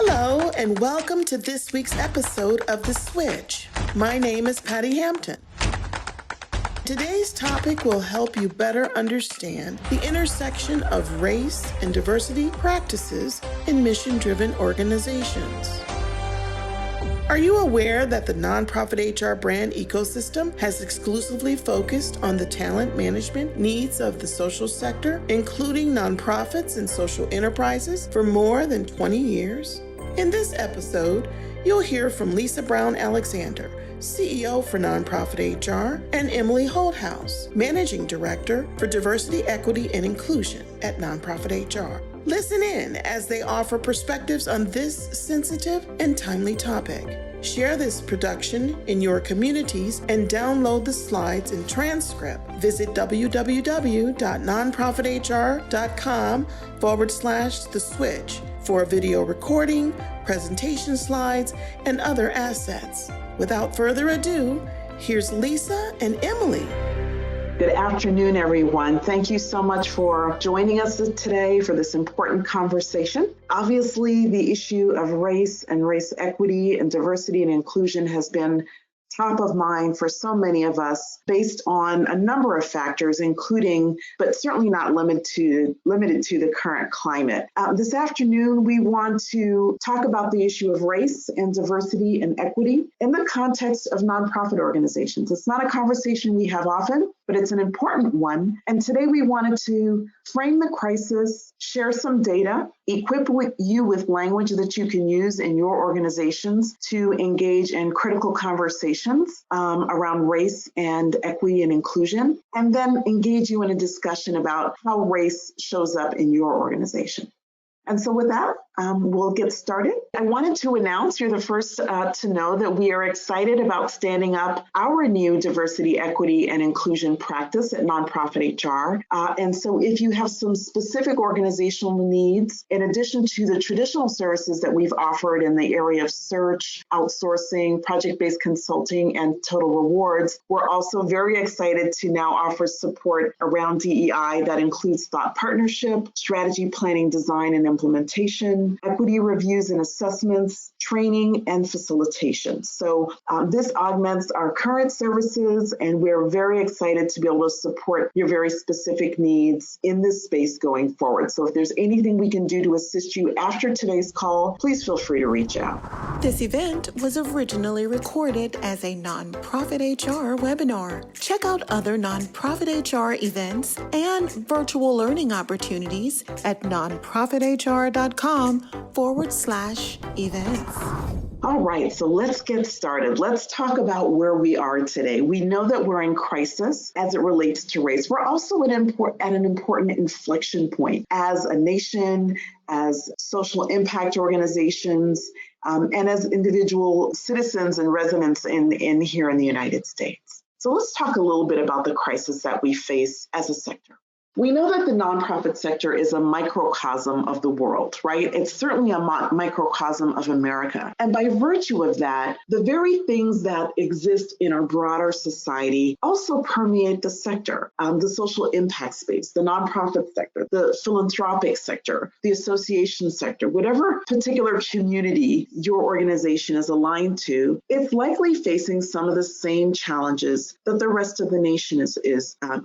Hello, and welcome to this week's episode of The Switch. My name is Patty Hampton. Today's topic will help you better understand the intersection of race and diversity practices in mission-driven organizations. Are you aware that the nonprofit HR brand ecosystem has exclusively focused on the talent management needs of the social sector, including nonprofits and social enterprises, for more than 20 years? In this episode, you'll hear from Lisa Brown Alexander, CEO for Nonprofit HR, and Emily Holthaus, Managing Director for Diversity, Equity, and Inclusion at Nonprofit HR. Listen in as they offer perspectives on this sensitive and timely topic. Share this production in your communities and download the slides and transcript. Visit www.nonprofithr.com/The Switch for a video recording, presentation slides, and other assets. Without further ado, here's Lisa and Emily. Good afternoon, everyone. Thank you so much for joining us today for this important conversation. Obviously, the issue of race and race equity and diversity and inclusion has been top of mind for so many of us based on a number of factors, including, but certainly not limited to the current climate. This afternoon, we want to talk about the issue of race and diversity and equity in the context of nonprofit organizations. It's not a conversation we have often, but it's an important one. And today we wanted to frame the crisis, share some data, equip you with language that you can use in your organizations to engage in critical conversations around race and equity and inclusion, and then engage you in a discussion about how race shows up in your organization. And so with that, we'll get started. I wanted to announce, you're the first to know that we are excited about standing up our new diversity, equity, and inclusion practice at Nonprofit HR. And so if you have some specific organizational needs, in addition to the traditional services that we've offered in the area of search, outsourcing, project-based consulting, and total rewards, we're also very excited to now offer support around DEI that includes thought partnership, strategy planning, design, and implementation, equity reviews and assessments, training, and facilitation. So this augments our current services, and we're very excited to be able to support your very specific needs in this space going forward. So if there's anything we can do to assist you after today's call, please feel free to reach out. This event was originally recorded as a Nonprofit HR webinar. Check out other Nonprofit HR events and virtual learning opportunities at nonprofithr.com/events. All right, so let's get started. Let's talk about where we are today. We know that we're in crisis as it relates to race. We're also at an important inflection point as a nation, as social impact organizations, and as individual citizens and residents in here in the United States. So let's talk a little bit about the crisis that we face as a sector. We know that the nonprofit sector is a microcosm of the world, right? It's certainly a microcosm of America. And by virtue of that, the very things that exist in our broader society also permeate the sector, the social impact space, the nonprofit sector, the philanthropic sector, the association sector, whatever particular community your organization is aligned to, it's likely facing some of the same challenges that the rest of the nation is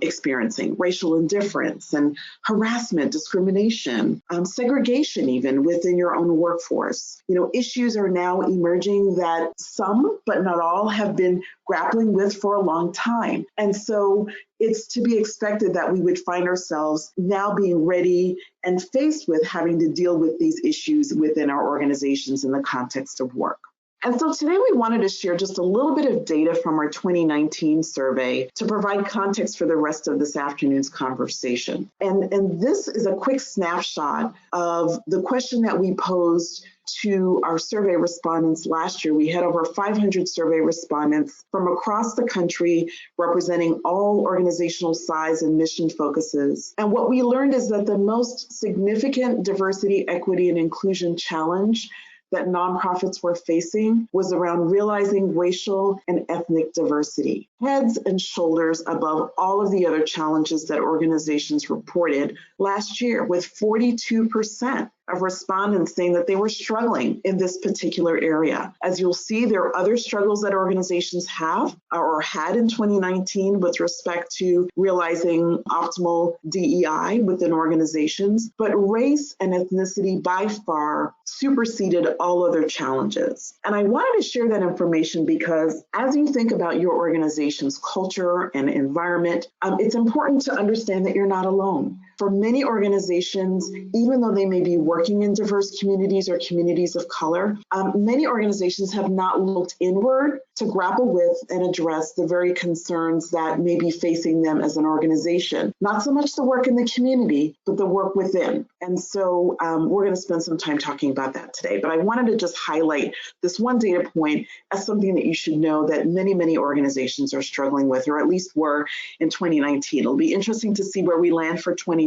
experiencing: racial indifference and harassment, discrimination, segregation even within your own workforce. Issues are now emerging that some, but not all, have been grappling with for a long time. And so it's to be expected that we would find ourselves now being ready and faced with having to deal with these issues within our organizations in the context of work. And so today we wanted to share just a little bit of data from our 2019 survey to provide context for the rest of this afternoon's conversation. And this is a quick snapshot of the question that we posed to our survey respondents last year. We had over 500 survey respondents from across the country representing all organizational size and mission focuses. And what we learned is that the most significant diversity, equity, and inclusion challenge that nonprofits were facing was around realizing racial and ethnic diversity, heads and shoulders above all of the other challenges that organizations reported last year, with 42% of respondents saying that they were struggling in this particular area. As you'll see, there are other struggles that organizations have or had in 2019 with respect to realizing optimal DEI within organizations, but race and ethnicity by far superseded all other challenges. And I wanted to share that information because as you think about your organization's culture and environment, it's important to understand that you're not alone. For many organizations, even though they may be working in diverse communities or communities of color, many organizations have not looked inward to grapple with and address the very concerns that may be facing them as an organization. Not so much the work in the community, but the work within. And so we're going to spend some time talking about that today. But I wanted to just highlight this one data point as something that you should know that many, many organizations are struggling with, or at least were in 2019. It'll be interesting to see where we land for 2020.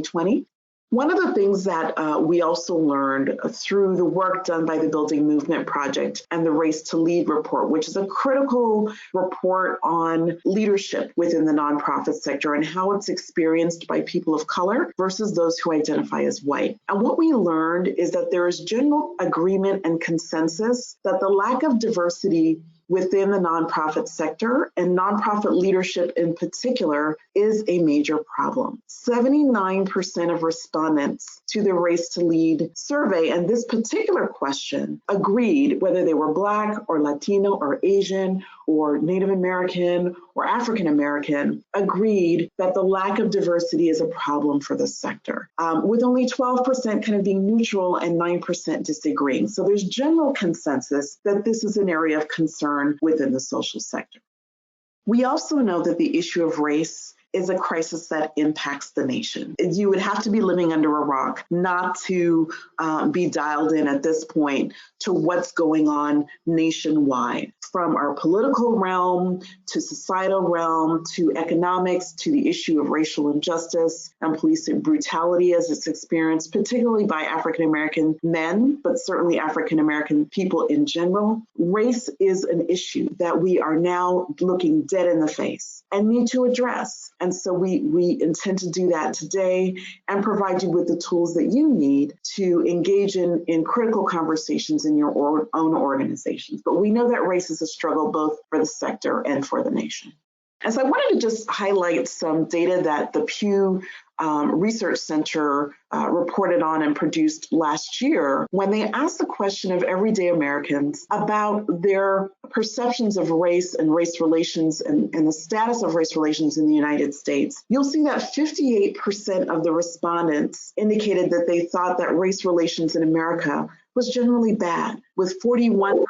One of the things that we also learned through the work done by the Building Movement Project and the Race to Lead report, which is a critical report on leadership within the nonprofit sector and how it's experienced by people of color versus those who identify as white. And what we learned is that there is general agreement and consensus that the lack of diversity within the nonprofit sector and nonprofit leadership in particular is a major problem. 79% of respondents to the Race to Lead survey and this particular question agreed, whether they were Black or Latino or Asian or Native American or African American, agreed that the lack of diversity is a problem for the sector, with only 12% kind of being neutral and 9% disagreeing. So there's general consensus that this is an area of concern within the social sector. We also know that the issue of race is a crisis that impacts the nation. You would have to be living under a rock not to be dialed in at this point to what's going on nationwide, from our political realm to societal realm to economics to the issue of racial injustice and police brutality as it's experienced, particularly by African-American men, but certainly African-American people in general. Race is an issue that we are now looking dead in the face and need to address. And so we intend to do that today and provide you with the tools that you need to engage in critical conversations in your own organizations. But we know that race is a struggle both for the sector and for the nation. And so I wanted to just highlight some data that the Pew Research Center reported on and produced last year when they asked the question of everyday Americans about their perceptions of race and race relations and the status of race relations in the United States. You'll see that 58% of the respondents indicated that they thought that race relations in America was generally bad, with 41%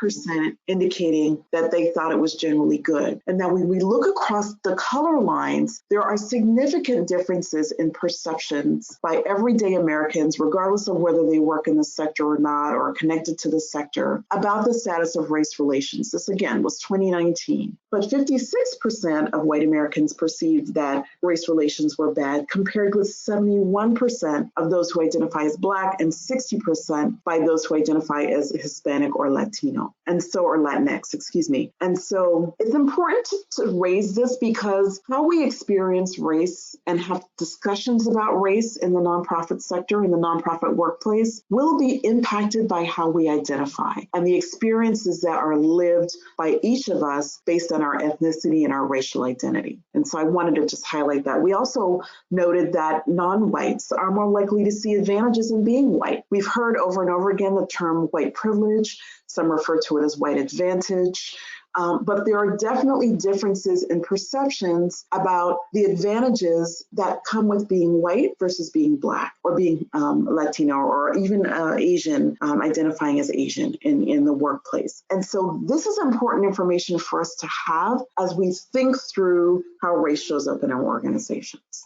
indicating that they thought it was generally good. And now when we look across the color lines, there are significant differences in perceptions by everyday Americans, regardless of whether they work in the sector or not, or are connected to the sector, about the status of race relations. This, again, was 2019. But 56% of white Americans perceived that race relations were bad, compared with 71% of those who identify as Black and 60% by those who identify as Hispanic or Latino, or Latinx, excuse me. And so it's important to raise this because how we experience race and have discussions about race in the nonprofit sector, in the nonprofit workplace, will be impacted by how we identify and the experiences that are lived by each of us based on our ethnicity and our racial identity. And so I wanted to just highlight that. We also noted that non-whites are more likely to see advantages in being white. We've heard over and over again the term white privilege. Some refer to it as white advantage. But there are definitely differences in perceptions about the advantages that come with being white versus being Black or being Latino or even Asian, identifying as Asian in the workplace. And so this is important information for us to have as we think through how race shows up in our organizations.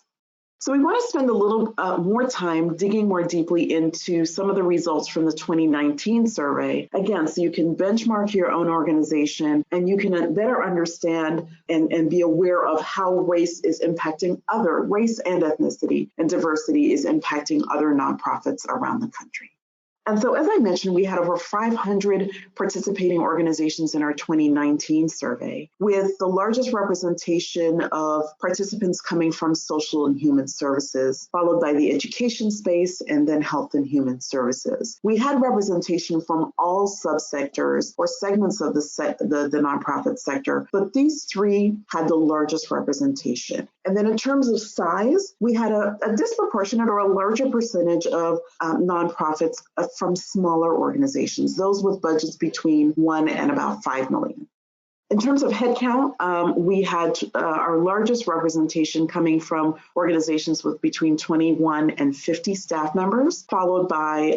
So we want to spend a little more time digging more deeply into some of the results from the 2019 survey. Again, so you can benchmark your own organization and you can better understand and be aware of how race is impacting race and ethnicity and diversity is impacting other nonprofits around the country. And so, as I mentioned, we had over 500 participating organizations in our 2019 survey, with the largest representation of participants coming from social and human services, followed by the education space, and then health and human services. We had representation from all subsectors or segments of the nonprofit sector, but these three had the largest representation. And then in terms of size, we had a disproportionate or a larger percentage of nonprofits from smaller organizations, those with budgets between 1 and about 5 million. In terms of headcount, we had our largest representation coming from organizations with between 21 and 50 staff members, followed by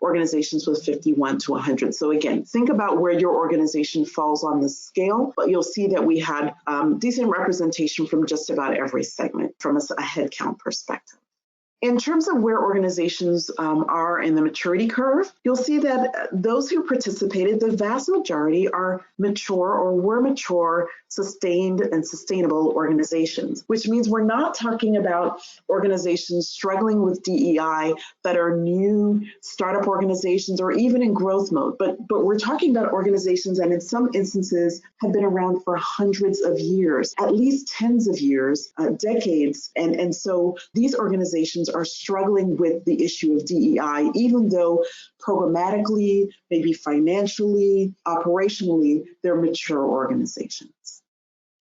organizations with 51 to 100. So again, think about where your organization falls on the scale, but you'll see that we had decent representation from just about every segment from a headcount perspective. In terms of where organizations are in the maturity curve, you'll see that those who participated, the vast majority are mature or were mature, sustained and sustainable organizations, which means we're not talking about organizations struggling with DEI that are new startup organizations or even in growth mode, but we're talking about organizations that in some instances have been around for hundreds of years, at least tens of years, decades. And so these organizations are struggling with the issue of DEI, even though programmatically, maybe financially, operationally, they're mature organizations.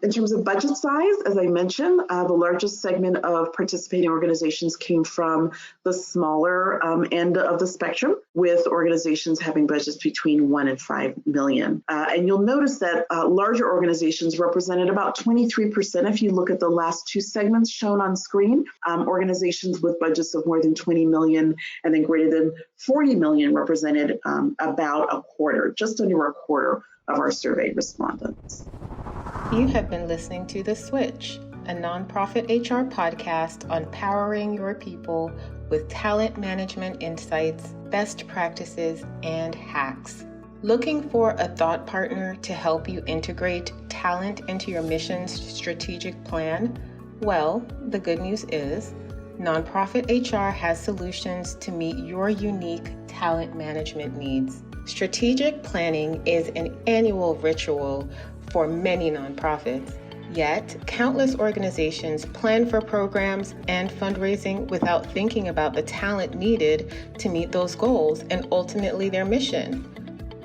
In terms of budget size, as I mentioned, the largest segment of participating organizations came from the smaller end of the spectrum, with organizations having budgets between 1 and 5 million. And you'll notice that larger organizations represented about 23% if you look at the last two segments shown on screen. Organizations with budgets of more than 20 million and then greater than 40 million represented about a quarter, just under a quarter of our survey respondents. You have been listening to The Switch, a nonprofit HR podcast on powering your people with talent management insights, best practices, and hacks. Looking for a thought partner to help you integrate talent into your mission's strategic plan? Well, the good news is nonprofit HR has solutions to meet your unique talent management needs. Strategic planning is an annual ritual for many nonprofits, yet countless organizations plan for programs and fundraising without thinking about the talent needed to meet those goals and ultimately their mission.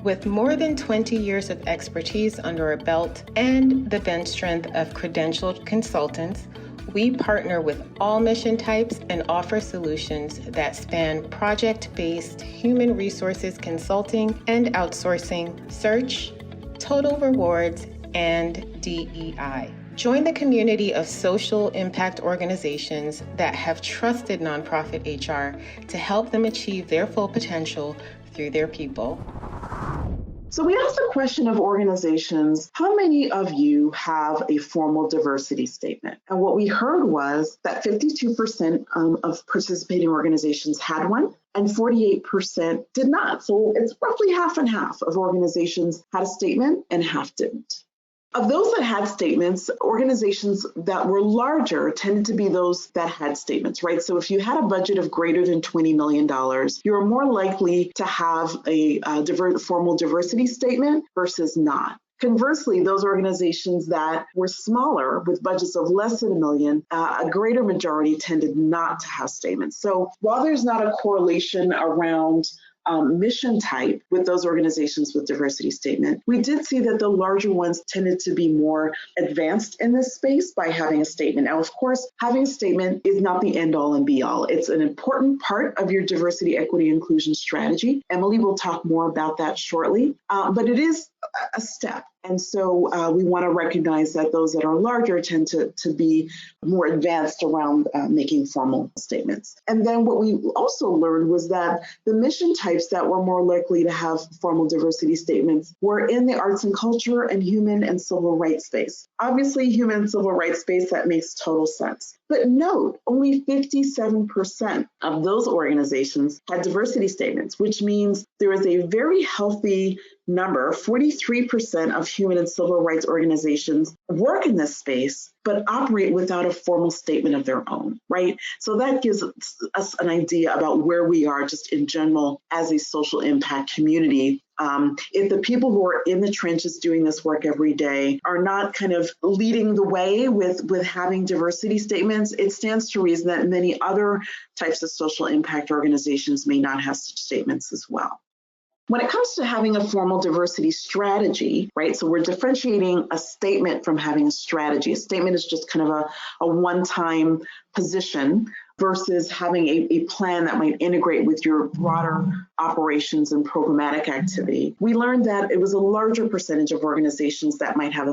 With more than 20 years of expertise under our belt and the bench strength of credentialed consultants, we partner with all mission types and offer solutions that span project-based human resources consulting and outsourcing, search, total rewards, and DEI. Join the community of social impact organizations that have trusted nonprofit HR to help them achieve their full potential through their people. So we asked the question of organizations, how many of you have a formal diversity statement? And what we heard was that 52% of participating organizations had one, and 48% did not. So it's roughly half and half of organizations had a statement and half didn't. Of those that had statements, organizations that were larger tended to be those that had statements, right? So if you had a budget of greater than $20 million, you're more likely to have a formal diversity statement versus not. Conversely, those organizations that were smaller with budgets of less than $1 million, a greater majority tended not to have statements. So while there's not a correlation around mission type with those organizations with diversity statement, we did see that the larger ones tended to be more advanced in this space by having a statement. Now, of course, having a statement is not the end all and be all. It's an important part of your diversity, equity, inclusion strategy. Emily will talk more about that shortly, but it is a step. And so we want to recognize that those that are larger tend to be more advanced around making formal statements. And then what we also learned was that the mission types that were more likely to have formal diversity statements were in the arts and culture and human and civil rights space. Obviously, human and civil rights space, that makes total sense. But note, only 57% of those organizations had diversity statements, which means there is a very healthy number, 43% of human and civil rights organizations work in this space, but operate without a formal statement of their own, right? So that gives us an idea about where we are just in general as a social impact community. If the people who are in the trenches doing this work every day are not kind of leading the way with having diversity statements, it stands to reason that many other types of social impact organizations may not have such statements as well. When it comes to having a formal diversity strategy, right, so we're differentiating a statement from having a strategy. A statement is just kind of a one-time position versus having a plan that might integrate with your broader operations and programmatic activity. We learned that it was a larger percentage of organizations that might have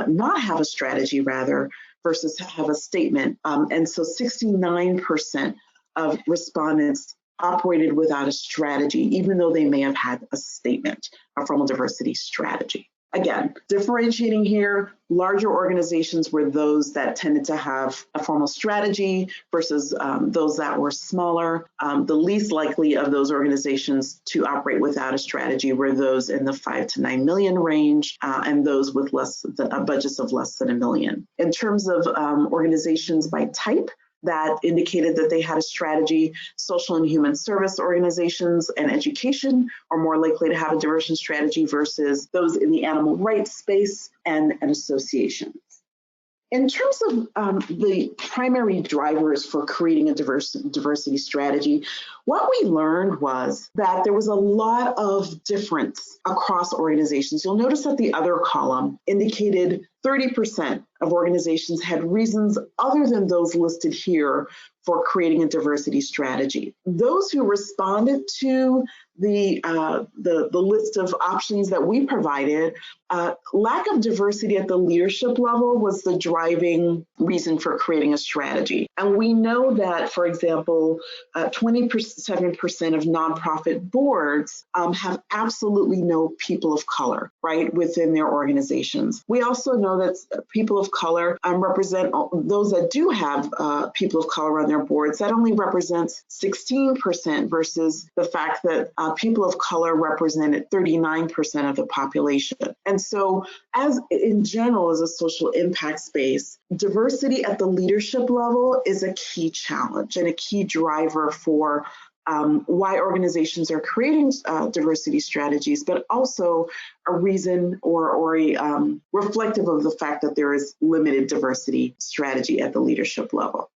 not have a strategy, rather, versus have a statement. And so 69% of respondents operated without a strategy, even though they may have had a statement, a formal diversity strategy. Again, differentiating here, larger organizations were those that tended to have a formal strategy versus those that were smaller. The least likely of those organizations to operate without a strategy were those in the 5 to 9 million range and those with budgets of less than $1 million. In terms of organizations by type, that indicated that they had a strategy. Social and human service organizations and education are more likely to have a diversity strategy versus those in the animal rights space and associations. In terms of the primary drivers for creating a diversity strategy, what we learned was that there was a lot of difference across organizations. You'll notice that the other column indicated 30% of organizations had reasons other than those listed here for creating a diversity strategy. Those who responded to the list of options that we provided, lack of diversity at the leadership level was the driving reason for creating a strategy. And we know that, for example, 27% of nonprofit boards have absolutely no people of color, right, within their organizations. We also know that people of color represent those that do have people of color on their boards. That only represents 16% versus the fact that people of color represented 39% of the population. And so, as in general, as a social impact space, diversity at the leadership level is a key challenge and a key driver for why organizations are creating diversity strategies, but also a reason or a reflective of the fact that there is limited diversity strategy at the leadership level.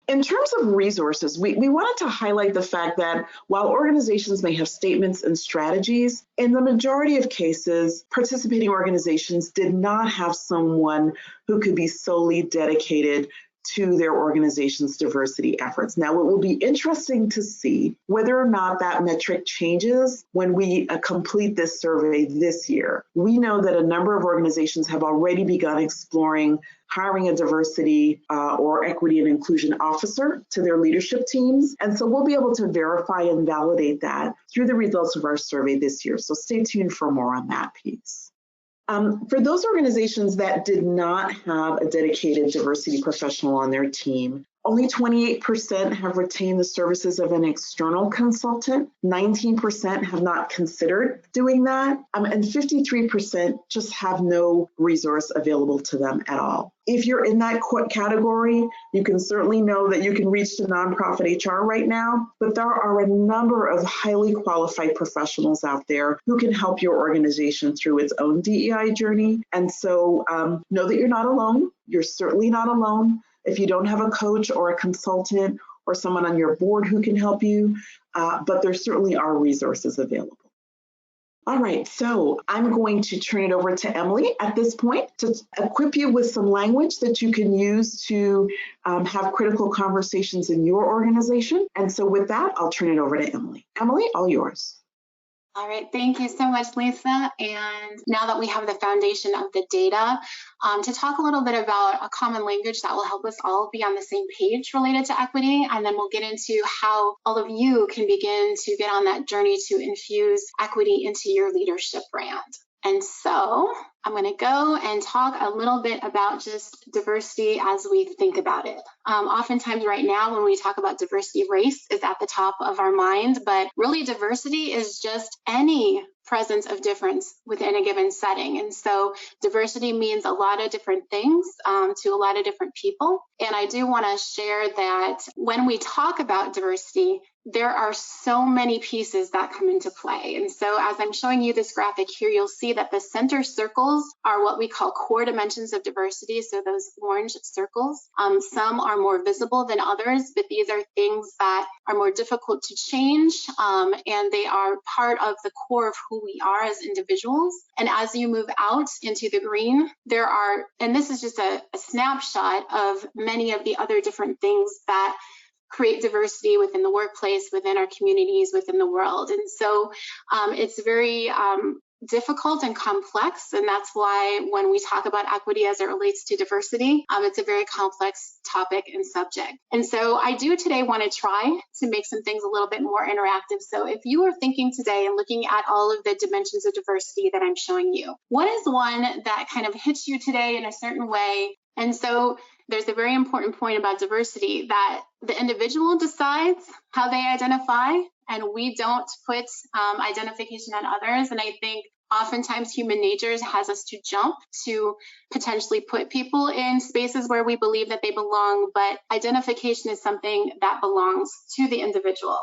In terms of resources, we wanted to highlight the fact that while organizations may have statements and strategies, in the majority of cases, participating organizations did not have someone who could be solely dedicated to their organization's diversity efforts. Now, it will be interesting to see whether or not that metric changes when we complete this survey this year. We know that a number of organizations have already begun exploring hiring a diversity or equity and inclusion officer to their leadership teams. And so we'll be able to verify and validate that through the results of our survey this year. So stay tuned for more on that piece. For those organizations that did not have a dedicated diversity professional on their team, only 28% have retained the services of an external consultant, 19% have not considered doing that, and 53% just have no resource available to them at all. If you're in that category, you can certainly know that you can reach to nonprofit HR right now, but there are a number of highly qualified professionals out there who can help your organization through its own DEI journey. And so know that you're not alone. You're certainly not alone. If you don't have a coach or a consultant or someone on your board who can help you, but there certainly are resources available. All right, so I'm going to turn it over to Emily at this point to equip you with some language that you can use to have critical conversations in your organization. And so with that, I'll turn it over to Emily. Emily, all yours. All right, thank you so much, Lisa. And now that we have the foundation of the data, to talk a little bit about a common language that will help us all be on the same page related to equity, and then we'll get into how all of you can begin to get on that journey to infuse equity into your leadership brand. And so I'm going to go and talk a little bit about just diversity as we think about it. Oftentimes right now when we talk about diversity, race is at the top of our mind, but really diversity is just any presence of difference within a given setting. And so diversity means a lot of different things to a lot of different people. And I do want to share that when we talk about diversity, there are so many pieces that come into play. And so as I'm showing you this graphic here, you'll see that the center circles are what we call core dimensions of diversity. So those orange circles, some are more visible than others, but these are things that are more difficult to change. And they are part of the core of who we are as individuals. And as you move out into the green, there are, and this is just a snapshot of many of the other different things that create diversity within the workplace, within our communities, within the world. And so it's very difficult and complex. And that's why when we talk about equity as it relates to diversity, it's a very complex topic and subject. And so I do today want to try to make some things a little bit more interactive. So if you are thinking today and looking at all of the dimensions of diversity that I'm showing you, what is one that kind of hits you today in a certain way? And so there's a very important point about diversity that the individual decides how they identify, and we don't put identification on others. And I think oftentimes human nature has us to jump to potentially put people in spaces where we believe that they belong, but identification is something that belongs to the individual.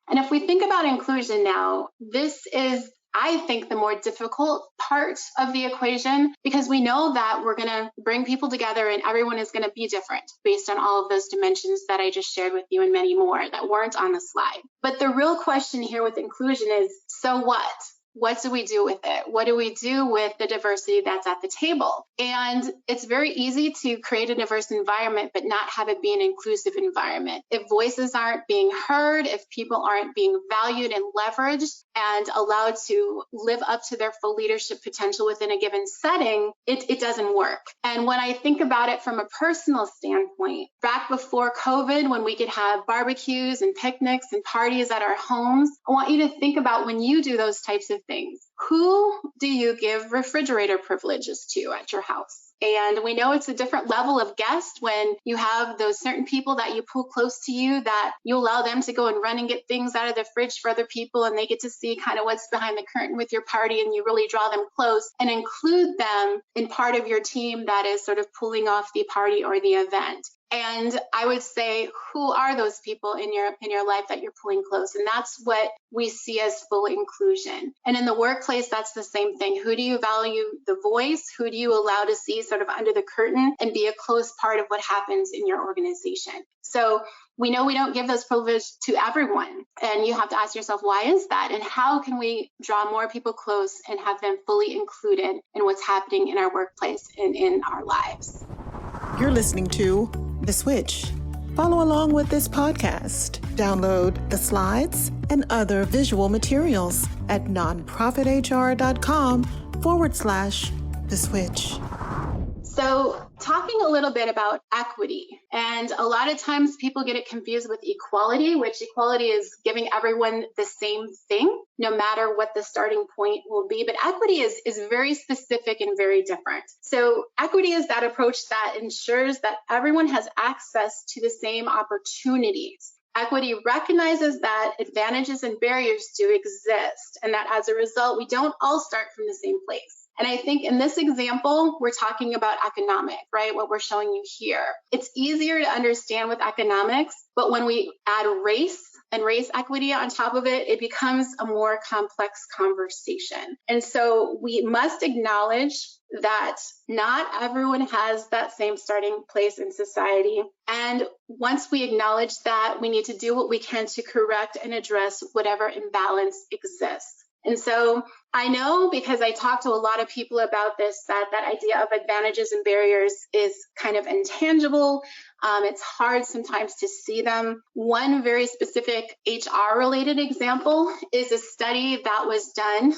And if we think about inclusion now, this is, I think, the more difficult part of the equation, because we know that we're going to bring people together and everyone is going to be different based on all of those dimensions that I just shared with you and many more that weren't on the slide. But the real question here with inclusion is, so what? What do we do with it? What do we do with the diversity that's at the table? And it's very easy to create a diverse environment, but not have it be an inclusive environment. If voices aren't being heard, if people aren't being valued and leveraged and allowed to live up to their full leadership potential within a given setting, it doesn't work. And when I think about it from a personal standpoint, back before COVID, when we could have barbecues and picnics and parties at our homes, I want you to think about when you do those types of things. Who do you give refrigerator privileges to at your house? And we know it's a different level of guest when you have those certain people that you pull close to you, that you allow them to go and run and get things out of the fridge for other people, and they get to see kind of what's behind the curtain with your party, and you really draw them close and include them in part of your team that is sort of pulling off the party or the event. And I would say, who are those people in your life that you're pulling close? And that's what we see as full inclusion. And in the workplace, that's the same thing. Who do you value the voice? Who do you allow to see sort of under the curtain and be a close part of what happens in your organization? So we know we don't give those privileges to everyone. And you have to ask yourself, why is that? And how can we draw more people close and have them fully included in what's happening in our workplace and in our lives? You're listening to The Switch. Follow along with this podcast. Download the slides and other visual materials at nonprofithr.com/The Switch. So talking a little bit about equity, and a lot of times people get it confused with equality, which equality is giving everyone the same thing, no matter what the starting point will be. But equity is very specific and very different. So equity is that approach that ensures that everyone has access to the same opportunities. Equity recognizes that advantages and barriers do exist, and that as a result, we don't all start from the same place. And I think in this example, we're talking about economic, right? What we're showing you here. It's easier to understand with economics, but when we add race and race equity on top of it, it becomes a more complex conversation. And so we must acknowledge that not everyone has that same starting place in society. And once we acknowledge that, we need to do what we can to correct and address whatever imbalance exists. And so I know, because I talk to a lot of people about this, that idea of advantages and barriers is kind of intangible. It's hard sometimes to see them. One very specific HR-related example is a study that was done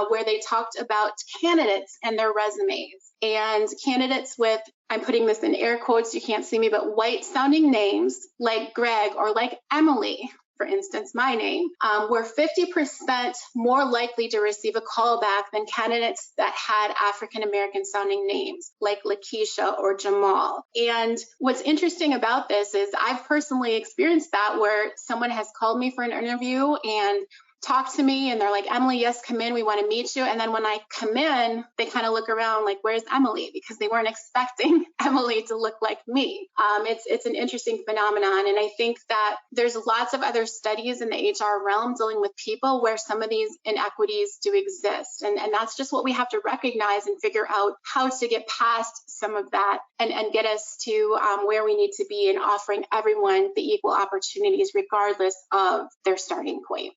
where they talked about candidates and their resumes. And candidates with, I'm putting this in air quotes, you can't see me, but white-sounding names like Greg or like Emily, for instance, my name, were 50% more likely to receive a callback than candidates that had African-American sounding names like Lakeisha or Jamal. And what's interesting about this is I've personally experienced that, where someone has called me for an interview and talk to me and they're like, Emily, yes, come in, we want to meet you. And then when I come in, they kind of look around like, where's Emily? Because they weren't expecting Emily to look like me. It's an interesting phenomenon. And I think that there's lots of other studies in the HR realm dealing with people where some of these inequities do exist. And that's just what we have to recognize and figure out how to get past some of that and get us to where we need to be in offering everyone the equal opportunities regardless of their starting point.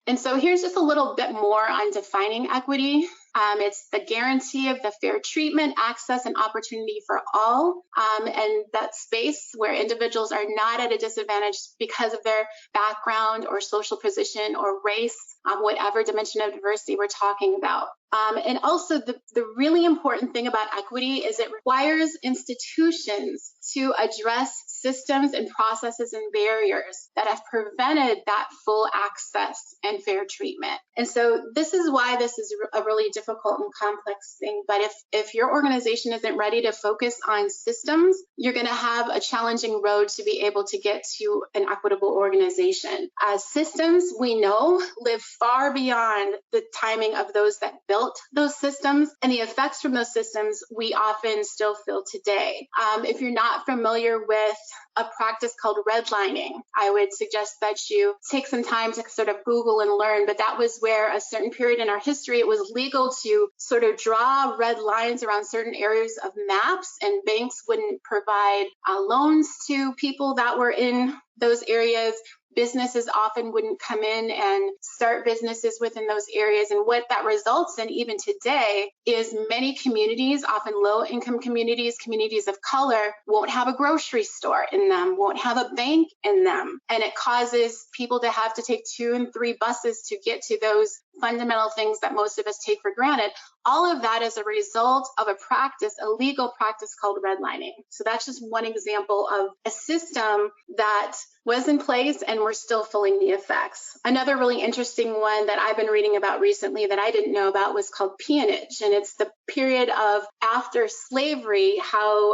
And so here's just a little bit more on defining equity. It's the guarantee of the fair treatment, access, and opportunity for all, and that space where individuals are not at a disadvantage because of their background or social position or race, whatever dimension of diversity we're talking about. And also the really important thing about equity is it requires institutions to address systems and processes and barriers that have prevented that full access and fair treatment. And so this is why this is a really difficult and complex thing. But if your organization isn't ready to focus on systems, you're going to have a challenging road to be able to get to an equitable organization. Systems, we know, live far beyond the timing of those that built those systems, and the effects from those systems we often still feel today. If you're not familiar with a practice called redlining, I would suggest that you take some time to sort of Google and learn, but that was where a certain period in our history, it was legal to sort of draw red lines around certain areas of maps, and banks wouldn't provide loans to people that were in those areas. Businesses often wouldn't come in and start businesses within those areas. And what that results in even today is many communities, often low-income communities, communities of color, won't have a grocery store in them, won't have a bank in them. And it causes people to have to take 2 and 3 buses to get to those fundamental things that most of us take for granted. All of that is a result of a practice, a legal practice called redlining. So that's just one example of a system that was in place and we're still feeling the effects. Another really interesting one that I've been reading about recently that I didn't know about was called peonage. And it's the period of after slavery, how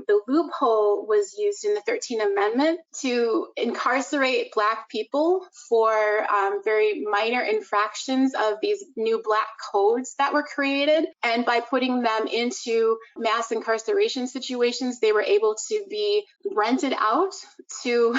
the loophole was used in the 13th Amendment to incarcerate Black people for very minor infractions of these new Black codes that were created. And by putting them into mass incarceration situations, they were able to be rented out to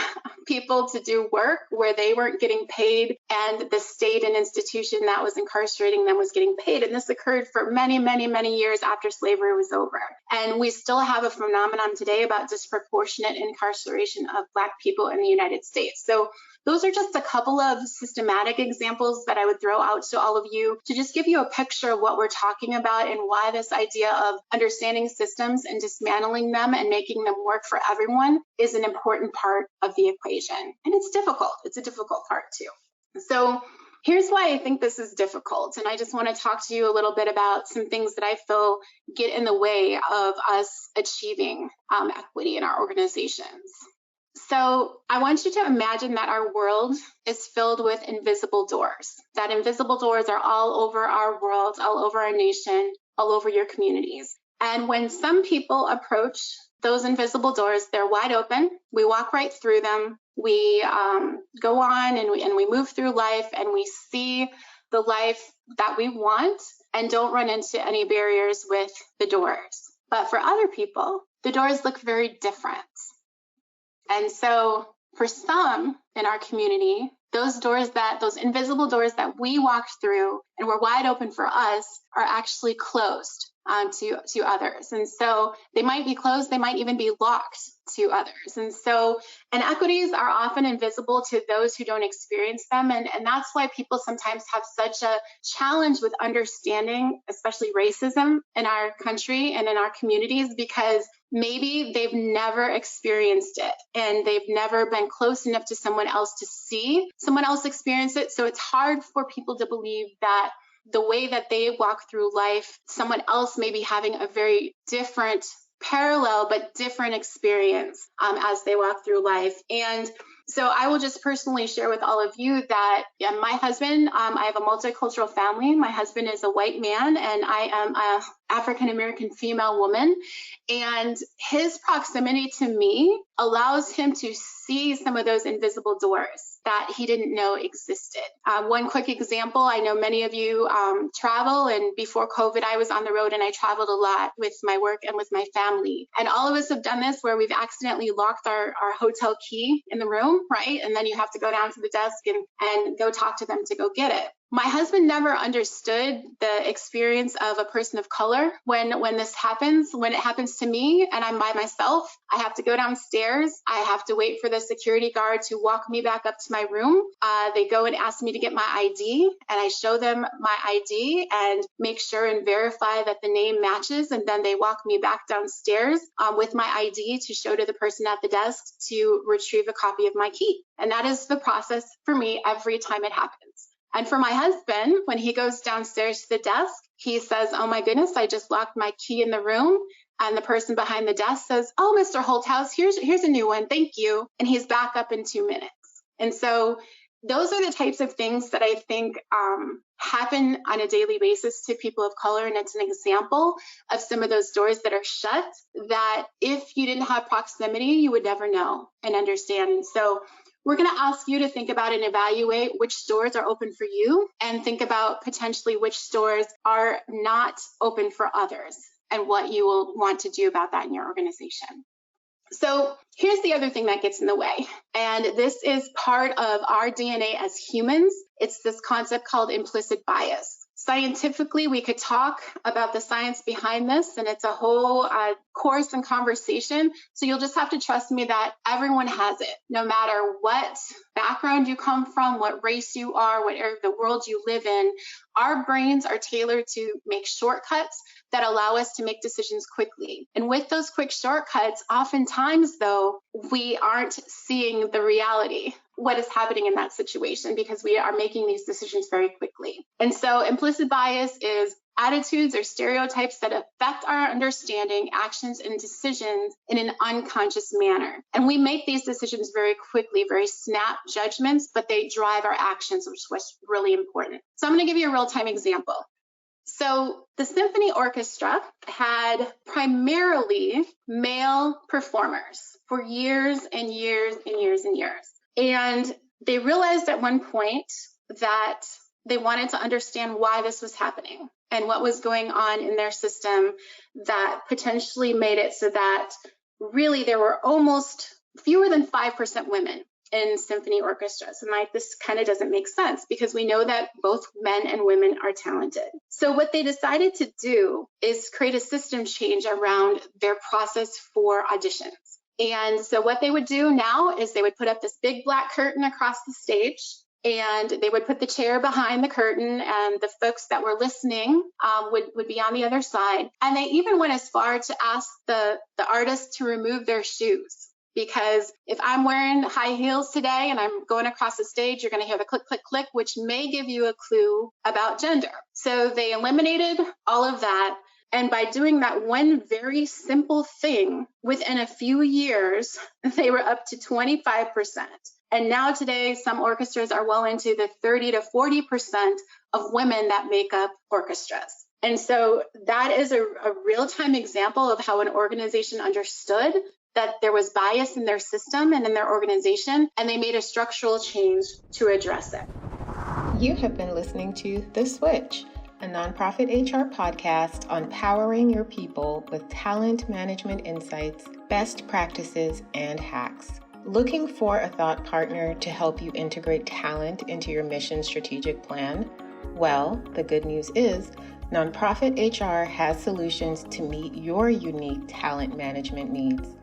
people to do work where they weren't getting paid, and the state and institution that was incarcerating them was getting paid. And this occurred for many, many, many years after slavery was over. And we still have a phenomenon today about disproportionate incarceration of Black people in the United States. So those are just a couple of systematic examples that I would throw out to all of you to just give you a picture of what we're talking about and why this idea of understanding systems and dismantling them and making them work for everyone is an important part of the equation. And it's difficult. It's a difficult part too. So here's why I think this is difficult. And I just want to talk to you a little bit about some things that I feel get in the way of us achieving equity in our organizations. So I want you to imagine that our world is filled with invisible doors. That invisible doors are all over our world, all over our nation, all over your communities. And when some people approach those invisible doors, they're wide open. We walk right through them. We go on and we move through life, and we see the life that we want and don't run into any barriers with the doors. But for other people, the doors look very different. And so for some in our community, those invisible doors that we walked through and were wide open for us are actually closed to others. And so they might be closed, they might even be locked to others. And so inequities are often invisible to those who don't experience them. And that's why people sometimes have such a challenge with understanding, especially racism in our country and in our communities, because maybe they've never experienced it and they've never been close enough to someone else to see someone else experience it. So it's hard for people to believe that the way that they walk through life, someone else may be having a very different parallel but different experience as they walk through life. And so I will just personally share with all of you that my husband, I have a multicultural family. My husband is a white man and I am a African-American female woman. And his proximity to me allows him to see some of those invisible doors that he didn't know existed. One quick example, I know many of you travel, and before COVID, I was on the road and I traveled a lot with my work and with my family. And all of us have done this where we've accidentally locked our hotel key in the room, right? And then you have to go down to the desk and go talk to them to go get it. My husband never understood the experience of a person of color when this happens. When it happens to me and I'm by myself, I have to go downstairs. I have to wait for the security guard to walk me back up to my room. They go and ask me to get my ID, and I show them my ID and make sure and verify that the name matches. And then they walk me back downstairs with my ID to show to the person at the desk to retrieve a copy of my key. And that is the process for me every time it happens. And for my husband, when he goes downstairs to the desk, he says, "Oh my goodness, I just locked my key in the room." And the person behind the desk says, "Oh, Mr. Holthaus, here's a new one. Thank you." And he's back up in 2 minutes. And so those are the types of things that I think happen on a daily basis to people of color. And it's an example of some of those doors that are shut that if you didn't have proximity, you would never know and understand. And so we're going to ask you to think about and evaluate which doors are open for you, and think about potentially which doors are not open for others and what you will want to do about that in your organization. So here's the other thing that gets in the way, and this is part of our DNA as humans. It's this concept called implicit bias. Scientifically, we could talk about the science behind this, and it's a whole course and conversation. So you'll just have to trust me that everyone has it, no matter what background you come from, what race you are, what area of the world you live in. Our brains are tailored to make shortcuts that allow us to make decisions quickly. And with those quick shortcuts, oftentimes, though, we aren't seeing the reality, what is happening in that situation, because we are making these decisions very quickly. And so implicit bias is attitudes or stereotypes that affect our understanding, actions, and decisions in an unconscious manner. And we make these decisions very quickly, very snap judgments, but they drive our actions, which is what's really important. So I'm going to give you a real-time example. So the symphony orchestra had primarily male performers for years and years and years and years. And they realized at one point that they wanted to understand why this was happening and what was going on in their system that potentially made it so that really there were almost fewer than 5% women in symphony orchestras. And this kind of doesn't make sense because we know that both men and women are talented. So what they decided to do is create a system change around their process for auditions. And so what they would do now is they would put up this big black curtain across the stage, and they would put the chair behind the curtain, and the folks that were listening would be on the other side. And they even went as far to ask the artist to remove their shoes, because if I'm wearing high heels today and I'm going across the stage, you're going to hear the click, click, click, which may give you a clue about gender. So they eliminated all of that. And by doing that one very simple thing, within a few years, they were up to 25%. And now today, some orchestras are well into the 30 to 40% of women that make up orchestras. And so that is a real-time example of how an organization understood that there was bias in their system and in their organization, and they made a structural change to address it. You have been listening to The Switch, a nonprofit HR podcast on powering your people with talent management insights, best practices, and hacks. Looking for a thought partner to help you integrate talent into your mission strategic plan? Well, the good news is Nonprofit HR has solutions to meet your unique talent management needs.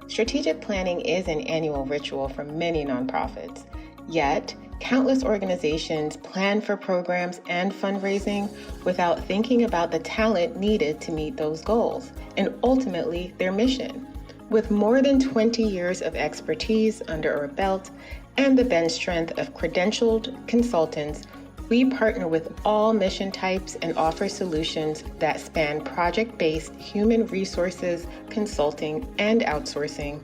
Strategic planning is an annual ritual for many nonprofits, yet countless organizations plan for programs and fundraising without thinking about the talent needed to meet those goals and ultimately their mission. With more than 20 years of expertise under our belt and the bench strength of credentialed consultants, We partner with all mission types and offer solutions that span project-based human resources, consulting and outsourcing,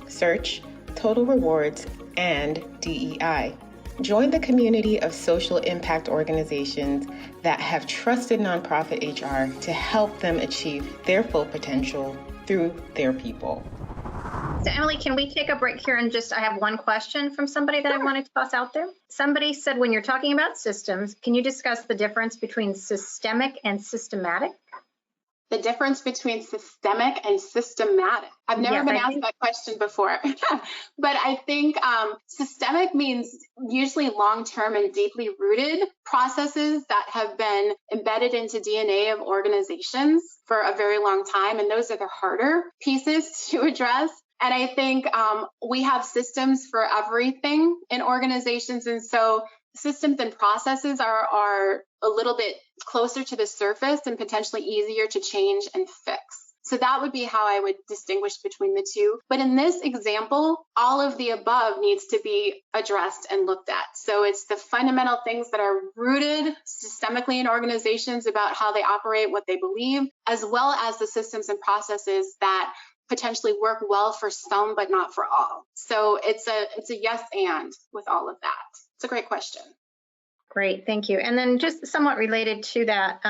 search, total rewards, and DEI. Join the community of social impact organizations that have trusted nonprofit HR to help them achieve their full potential through their people. So Emily, can we take a break here and I have one question from somebody that I wanted to toss out there. Somebody said, when you're talking about systems, can you discuss the difference between systemic and systematic? The difference between systemic and systematic. I've never been asked that question before, but I think systemic means usually long-term and deeply rooted processes that have been embedded into DNA of organizations for a very long time, and those are the harder pieces to address. And I think we have systems for everything in organizations, and so systems and processes are a little bit closer to the surface and potentially easier to change and fix. So that would be how I would distinguish between the two. But in this example, all of the above needs to be addressed and looked at. So it's the fundamental things that are rooted systemically in organizations about how they operate, what they believe, as well as the systems and processes that potentially work well for some, but not for all. So it's a yes and with all of that. It's a great question. Great, thank you. And then just somewhat related to that,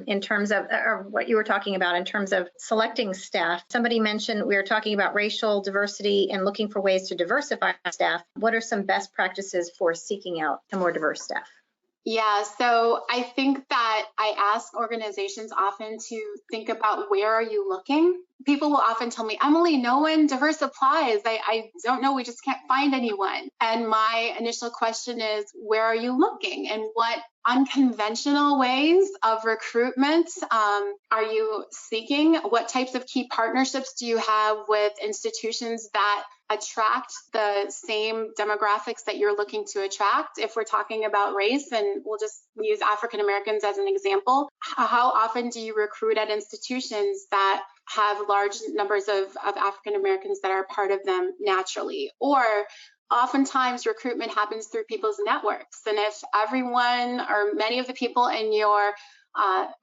in terms of or what you were talking about in terms of selecting staff, somebody mentioned we were talking about racial diversity and looking for ways to diversify staff. What are some best practices for seeking out a more diverse staff? Yeah, so I think that I ask organizations often to think about, where are you looking? People will often tell me, Emily, no one diverse applies. I don't know, we just can't find anyone. And my initial question is, where are you looking? And what unconventional ways of recruitment are you seeking? What types of key partnerships do you have with institutions that attract the same demographics that you're looking to attract? If we're talking about race, and we'll just use African Americans as an example, how often do you recruit at institutions that have large numbers of African Americans that are part of them naturally? Or oftentimes recruitment happens through people's networks. And if everyone or many of the people in your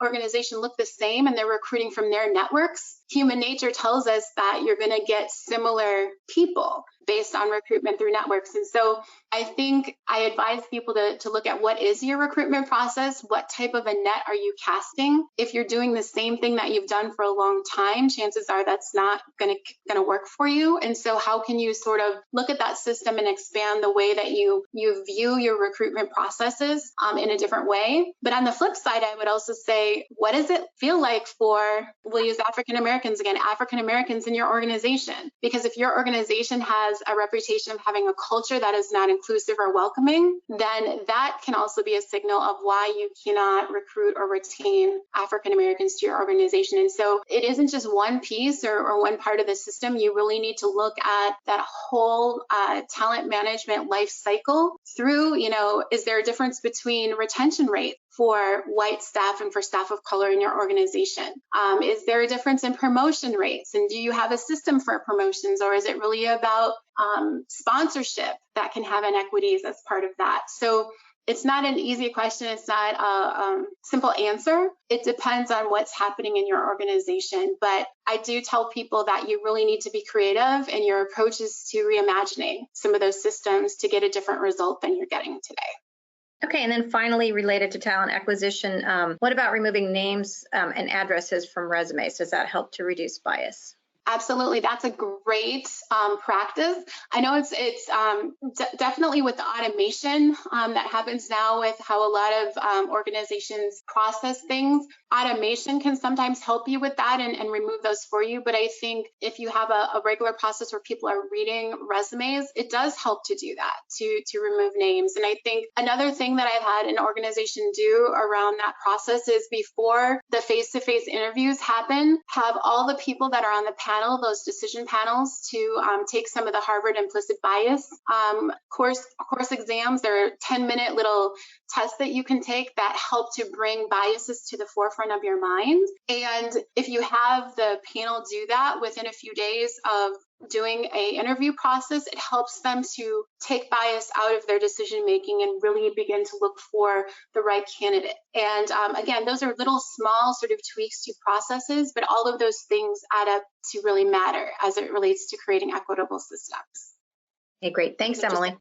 organization look the same and they're recruiting from their networks, human nature tells us that you're going to get similar people based on recruitment through networks. And so I think I advise people to look at, what is your recruitment process? What type of a net are you casting? If you're doing the same thing that you've done for a long time, chances are that's not going to work for you. And so how can you sort of look at that system and expand the way that you view your recruitment processes in a different way? But on the flip side, I would also say, what does it feel like for, we'll use African Americans again, African Americans in your organization? Because if your organization has a reputation of having a culture that is not inclusive or welcoming, then that can also be a signal of why you cannot recruit or retain African Americans to your organization. And so it isn't just one piece or one part of the system. You really need to look at that whole talent management life cycle through, is there a difference between retention rate for white staff and for staff of color in your organization? Is there a difference in promotion rates? And do you have a system for promotions, or is it really about sponsorship that can have inequities as part of that? So it's not an easy question. It's not a simple answer. It depends on what's happening in your organization. But I do tell people that you really need to be creative in your approaches to reimagining some of those systems to get a different result than you're getting today. Okay, and then finally, related to talent acquisition, what about removing names and addresses from resumes? Does that help to reduce bias? Absolutely. That's a great practice. I know it's definitely with the automation that happens now with how a lot of organizations process things. Automation can sometimes help you with that and remove those for you. But I think if you have a regular process where people are reading resumes, it does help to do that, to remove names. And I think another thing that I've had an organization do around that process is, before the face-to-face interviews happen, have all the people that are on the panel, those decision panels, to take some of the Harvard Implicit Bias course exams. There are 10-minute little tests that you can take that help to bring biases to the forefront of your mind. And if you have the panel do that within a few days of doing an interview process, it helps them to take bias out of their decision making and really begin to look for the right candidate. And again, those are little small sort of tweaks to processes, but all of those things add up to really matter as it relates to creating equitable systems. Okay, great. Thanks, Emily.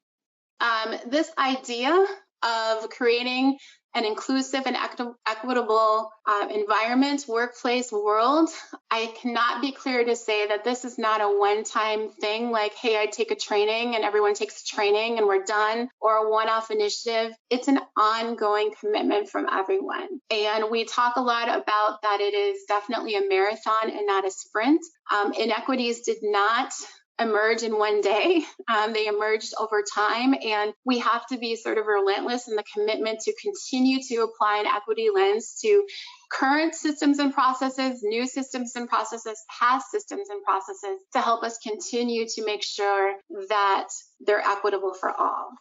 This idea of creating an inclusive and equitable environment, workplace, world, I cannot be clear to say that this is not a one-time thing like, hey, I take a training and everyone takes a training and we're done, or a one-off initiative. It's an ongoing commitment from everyone. And we talk a lot about that it is definitely a marathon and not a sprint. Inequities did not emerge in one day. They emerged over time, and we have to be sort of relentless in the commitment to continue to apply an equity lens to current systems and processes, new systems and processes, past systems and processes to help us continue to make sure that they're equitable for all.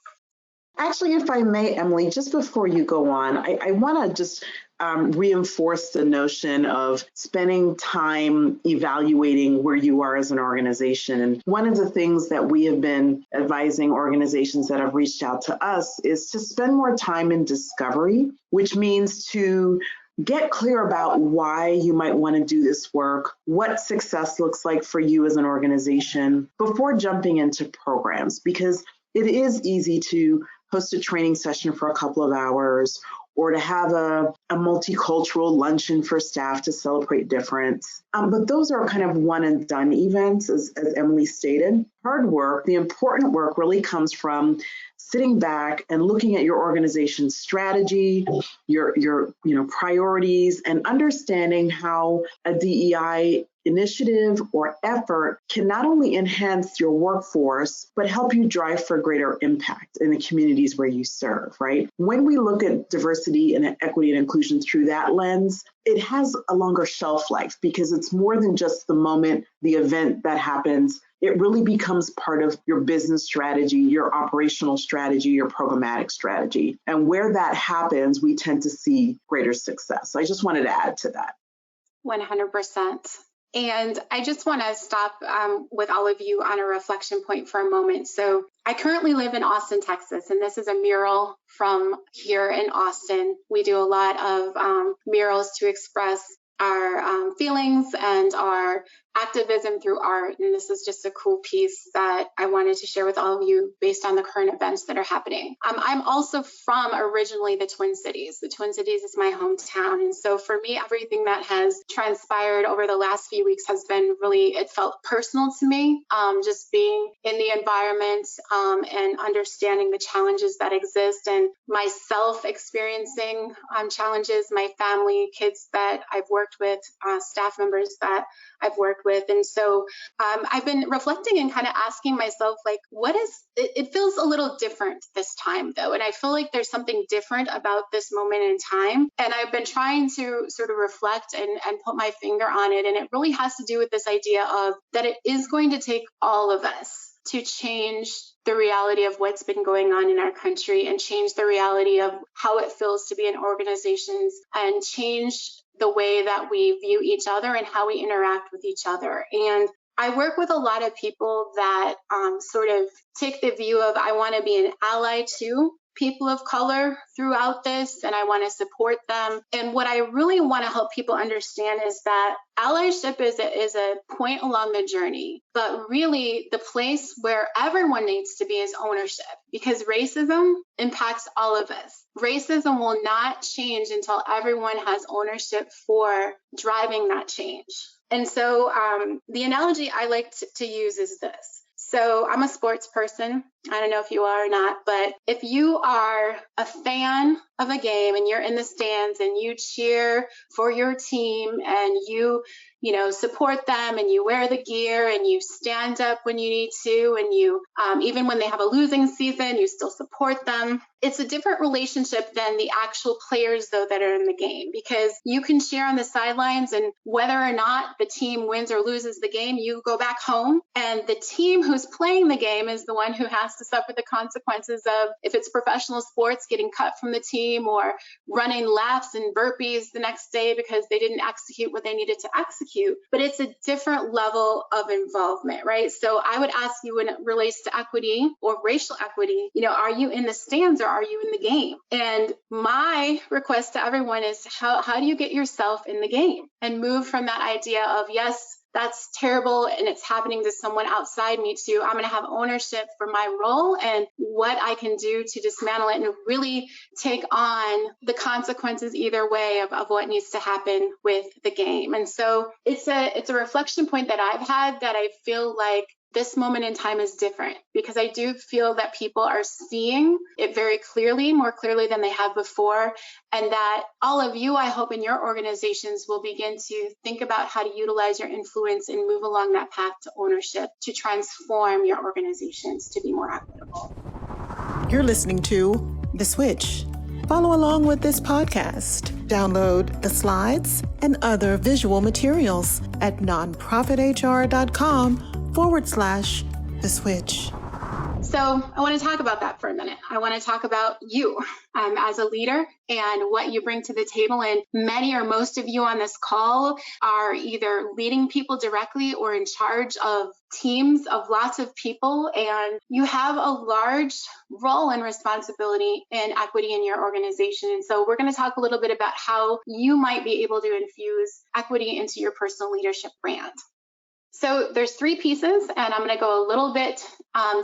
Actually, if I may, Emily, just before you go on, I want to just reinforce the notion of spending time evaluating where you are as an organization. And one of the things that we have been advising organizations that have reached out to us is to spend more time in discovery, which means to get clear about why you might want to do this work, what success looks like for you as an organization before jumping into programs, because it is easy to host a training session for a couple of hours or to have a multicultural luncheon for staff to celebrate difference. But those are kind of one and done events, as Emily stated. Hard work, the important work really comes from sitting back and looking at your organization's strategy, your priorities, and understanding how a DEI initiative or effort can not only enhance your workforce, but help you drive for greater impact in the communities where you serve, right? When we look at diversity and equity and inclusion through that lens, it has a longer shelf life because it's more than just the moment, the event that happens. It really becomes part of your business strategy, your operational strategy, your programmatic strategy. And where that happens, we tend to see greater success. So I just wanted to add to that. 100%. And I just want to stop with all of you on a reflection point for a moment. So I currently live in Austin, Texas, and this is a mural from here in Austin. We do a lot of murals to express our feelings and our activism through art. And this is just a cool piece that I wanted to share with all of you based on the current events that are happening. I'm also from originally the Twin Cities. The Twin Cities is my hometown. And so for me, everything that has transpired over the last few weeks has been really, it felt personal to me, just being in the environment and understanding the challenges that exist and myself experiencing challenges, my family, kids that I've worked with, staff members that I've worked with. And so I've been reflecting and kind of asking myself, like, it feels a little different this time though. And I feel like there's something different about this moment in time. And I've been trying to sort of reflect and put my finger on it. And it really has to do with this idea of that it is going to take all of us to change the reality of what's been going on in our country and change the reality of how it feels to be in organizations and change the way that we view each other and how we interact with each other. And I work with a lot of people that sort of take the view of, I want to be an ally to people of color throughout this, and I want to support them. And what I really want to help people understand is that allyship is a point along the journey, but really the place where everyone needs to be is ownership, because racism impacts all of us. Racism will not change until everyone has ownership for driving that change. And so the analogy I like to use is this. So I'm a sports person. I don't know if you are or not, but if you are a fan of a game and you're in the stands and you cheer for your team and you support them and you wear the gear and you stand up when you need to, and you, even when they have a losing season, you still support them. It's a different relationship than the actual players, though, that are in the game, because you can cheer on the sidelines, and whether or not the team wins or loses the game, you go back home and the team who's playing the game is the one who has has to suffer the consequences of, if it's professional sports, getting cut from the team or running laps and burpees the next day because they didn't execute what they needed to execute. But it's a different level of involvement, right? So I would ask you, when it relates to equity or racial equity, are you in the stands or are you in the game? And my request to everyone is, how do you get yourself in the game and move from that idea of, yes, that's terrible and it's happening to someone outside me, to I'm going to have ownership for my role and what I can do to dismantle it and really take on the consequences either way of what needs to happen with the game. And so it's a reflection point that I've had, that I feel like this moment in time is different, because I do feel that people are seeing it very clearly, more clearly than they have before, and that all of you, I hope, in your organizations will begin to think about how to utilize your influence and move along that path to ownership to transform your organizations to be more equitable. You're listening to The Switch. Follow along with this podcast. Download the slides and other visual materials at nonprofithr.com/The Switch. So I want to talk about that for a minute. I want to talk about you as a leader and what you bring to the table. And many or most of you on this call are either leading people directly or in charge of teams of lots of people. And you have a large role and responsibility in equity in your organization. And so we're going to talk a little bit about how you might be able to infuse equity into your personal leadership brand. So there's 3 pieces, and I'm going to go a little bit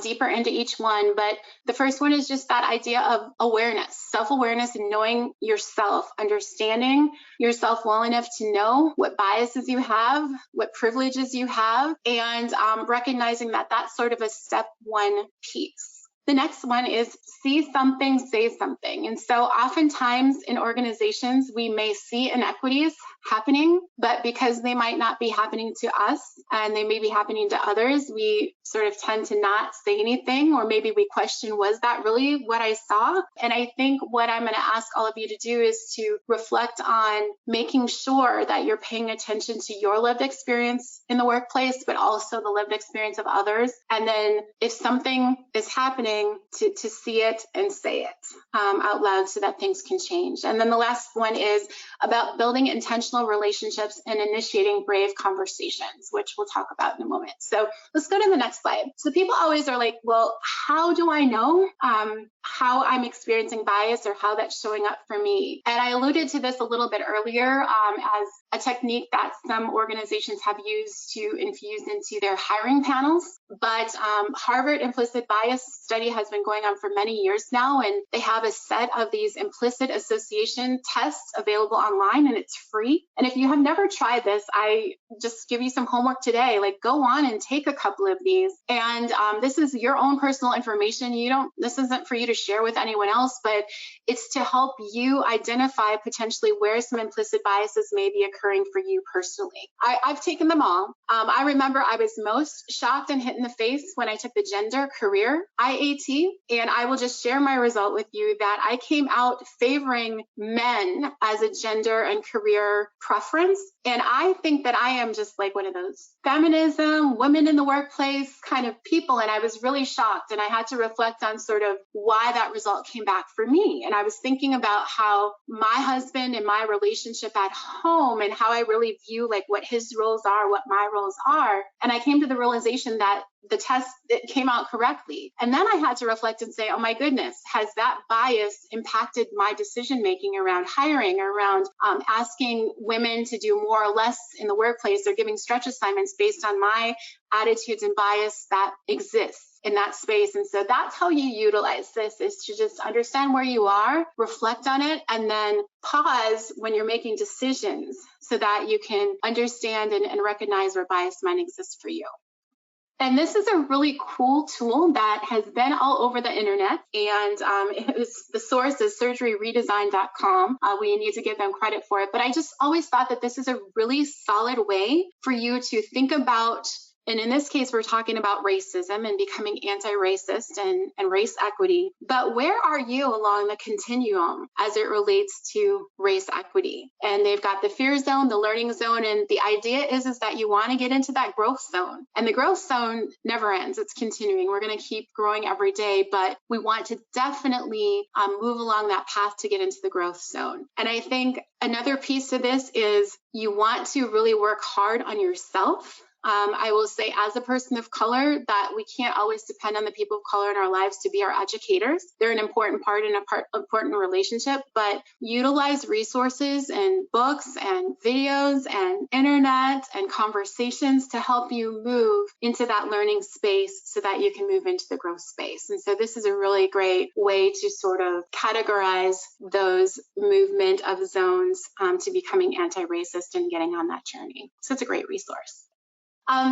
deeper into each one. But the first one is just that idea of awareness, self-awareness, and knowing yourself, understanding yourself well enough to know what biases you have, what privileges you have, and recognizing that that's sort of a step 1 piece. The next one is see something, say something. And so oftentimes in organizations, we may see inequities happening, but because they might not be happening to us and they may be happening to others, we sort of tend to not say anything, or maybe we question, was that really what I saw? And I think what I'm going to ask all of you to do is to reflect on making sure that you're paying attention to your lived experience in the workplace, but also the lived experience of others. And then if something is happening, to see it and say it out loud so that things can change. And then the last one is about building intentional relationships and initiating brave conversations, which we'll talk about in a moment. So let's go to the next slide. So people always are like, well, how do I know how I'm experiencing bias or how that's showing up for me? And I alluded to this a little bit earlier as a technique that some organizations have used to infuse into their hiring panels. But Harvard Implicit Bias study has been going on for many years now, and they have a set of these implicit association tests available online, and it's free. And if you have never tried this, I just give you some homework today. Like, go on and take a couple of these. And this is your own personal information. This isn't for you to share with anyone else, but it's to help you identify potentially where some implicit biases may be occurring for you personally. I've taken them all. I remember I was most shocked and hit in the face when I took the gender career IAT, and I will just share my result with you that I came out favoring men as a gender and career preference. And I think that I am just like one of those feminism, women in the workplace kind of people. And I was really shocked, and I had to reflect on sort of why that result came back for me. And I was thinking about how my husband and my relationship at home and how I really view like what his roles are, what my roles are. And I came to the realization that the test, it came out correctly. And then I had to reflect and say, oh my goodness, has that bias impacted my decision making around hiring, around asking women to do more or less in the workplace, or giving stretch assignments based on my attitudes and bias that exists in that space? And so that's how you utilize this, is to just understand where you are, reflect on it, and then pause when you're making decisions so that you can understand and recognize where bias might exist for you. And this is a really cool tool that has been all over the internet, and the source is surgeryredesign.com. We need to give them credit for it, but I just always thought that this is a really solid way for you to think about And in this case, we're talking about racism and becoming anti-racist and race equity. But where are you along the continuum as it relates to race equity? And they've got the fear zone, the learning zone, and the idea is that you want to get into that growth zone. And the growth zone never ends. It's continuing. We're going to keep growing every day, but we want to definitely move along that path to get into the growth zone. And I think another piece of this is you want to really work hard on yourself. I will say, as a person of color, that we can't always depend on the people of color in our lives to be our educators. They're an important part in important relationship, but utilize resources and books and videos and internet and conversations to help you move into that learning space so that you can move into the growth space. And so this is a really great way to sort of categorize those movement of zones to becoming anti-racist and getting on that journey. So it's a great resource.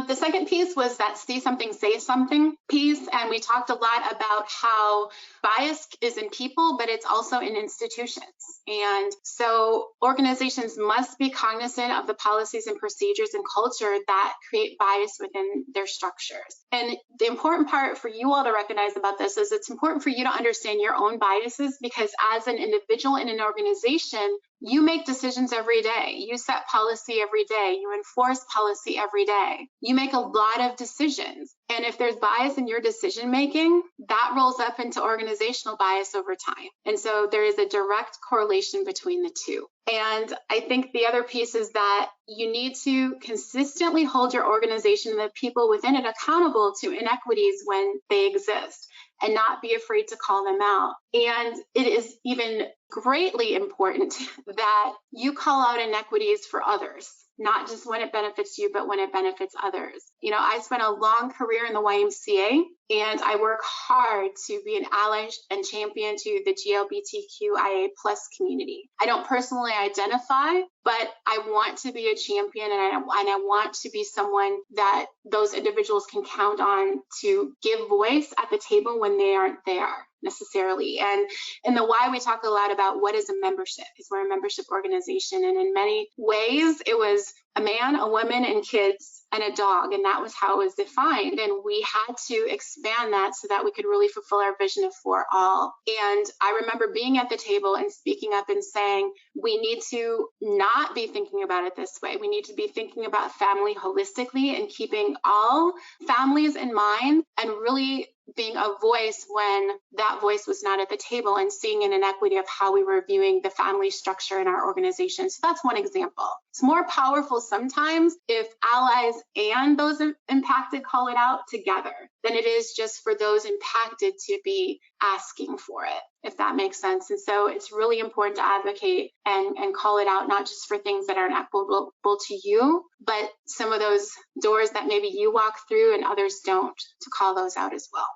The second piece was that see something, say something piece. And we talked a lot about how bias is in people, but it's also in institutions. And so organizations must be cognizant of the policies and procedures and culture that create bias within their structures. And the important part for you all to recognize about this is it's important for you to understand your own biases, because as an individual in an organization, you make decisions every day. You set policy every day. You enforce policy every day. You make a lot of decisions. And if there's bias in your decision making, that rolls up into organizational bias over time. And so there is a direct correlation between the two. And I think the other piece is that you need to consistently hold your organization and the people within it accountable to inequities when they exist, and not be afraid to call them out. And it is even greatly important that you call out inequities for others, not just when it benefits you, but when it benefits others. You know, I spent a long career in the YMCA, and I work hard to be an ally and champion to the GLBTQIA+ community. I don't personally identify, but I want to be a champion, and I want to be someone that those individuals can count on to give voice at the table when they aren't there necessarily. And in the why, we talk a lot about what is a membership. Is we're a membership organization, and in many ways it was a man, a woman, and kids, and a dog, and that was how it was defined. And we had to expand that so that we could really fulfill our vision of for all. And I remember being at the table and speaking up and saying, we need to not be thinking about it this way. We need to be thinking about family holistically and keeping all families in mind, and really being a voice when that voice was not at the table, and seeing an inequity of how we were viewing the family structure in our organization. So that's one example. It's more powerful sometimes if allies and those impacted call it out together than it is just for those impacted to be asking for it, if that makes sense. And so it's really important to advocate and call it out, not just for things that aren't equitable to you, but some of those doors that maybe you walk through and others don't, to call those out as well.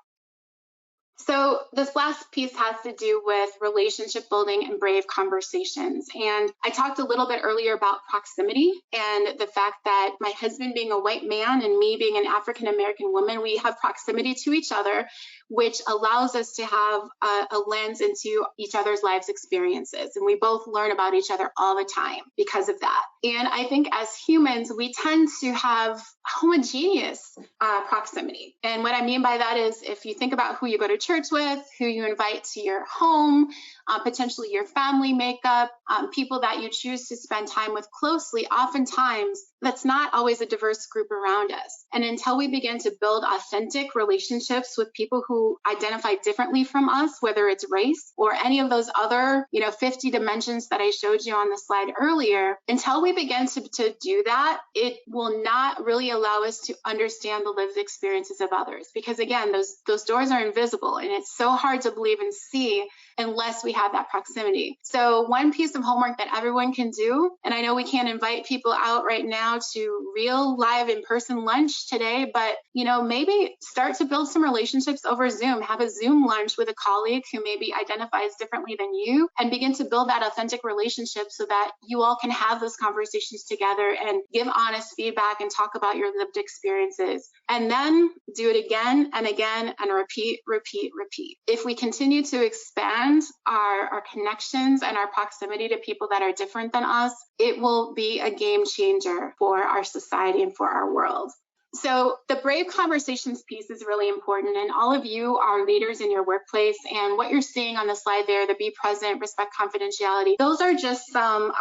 So this last piece has to do with relationship building and brave conversations. And I talked a little bit earlier about proximity and the fact that my husband being a white man and me being an African-American woman, we have proximity to each other, which allows us to have a lens into each other's lives experiences. And we both learn about each other all the time because of that. And I think as humans, we tend to have homogeneous proximity. And what I mean by that is, if you think about who you go to church with, who you invite to your home, potentially your family makeup, people that you choose to spend time with closely, oftentimes that's not always a diverse group around us. And until we begin to build authentic relationships with people who identify differently from us, whether it's race or any of those other, 50 dimensions that I showed you on the slide earlier, until we begin to do that, it will not really allow us to understand the lived experiences of others. Because again, those doors are invisible, and it's so hard to believe and see unless we have that proximity. So one piece of homework that everyone can do, and I know we can't invite people out right now to real live in-person lunch today, but maybe start to build some relationships over Zoom. Have a Zoom lunch with a colleague who maybe identifies differently than you, and begin to build that authentic relationship so that you all can have those conversations together and give honest feedback and talk about your lived experiences. And then do it again and again and repeat. If we continue to expand our connections and our proximity to people that are different than us, it will be a game changer for our society and for our world. So the brave conversations piece is really important, and all of you are leaders in your workplace, and what you're seeing on the slide there, the be present, respect confidentiality, those are just some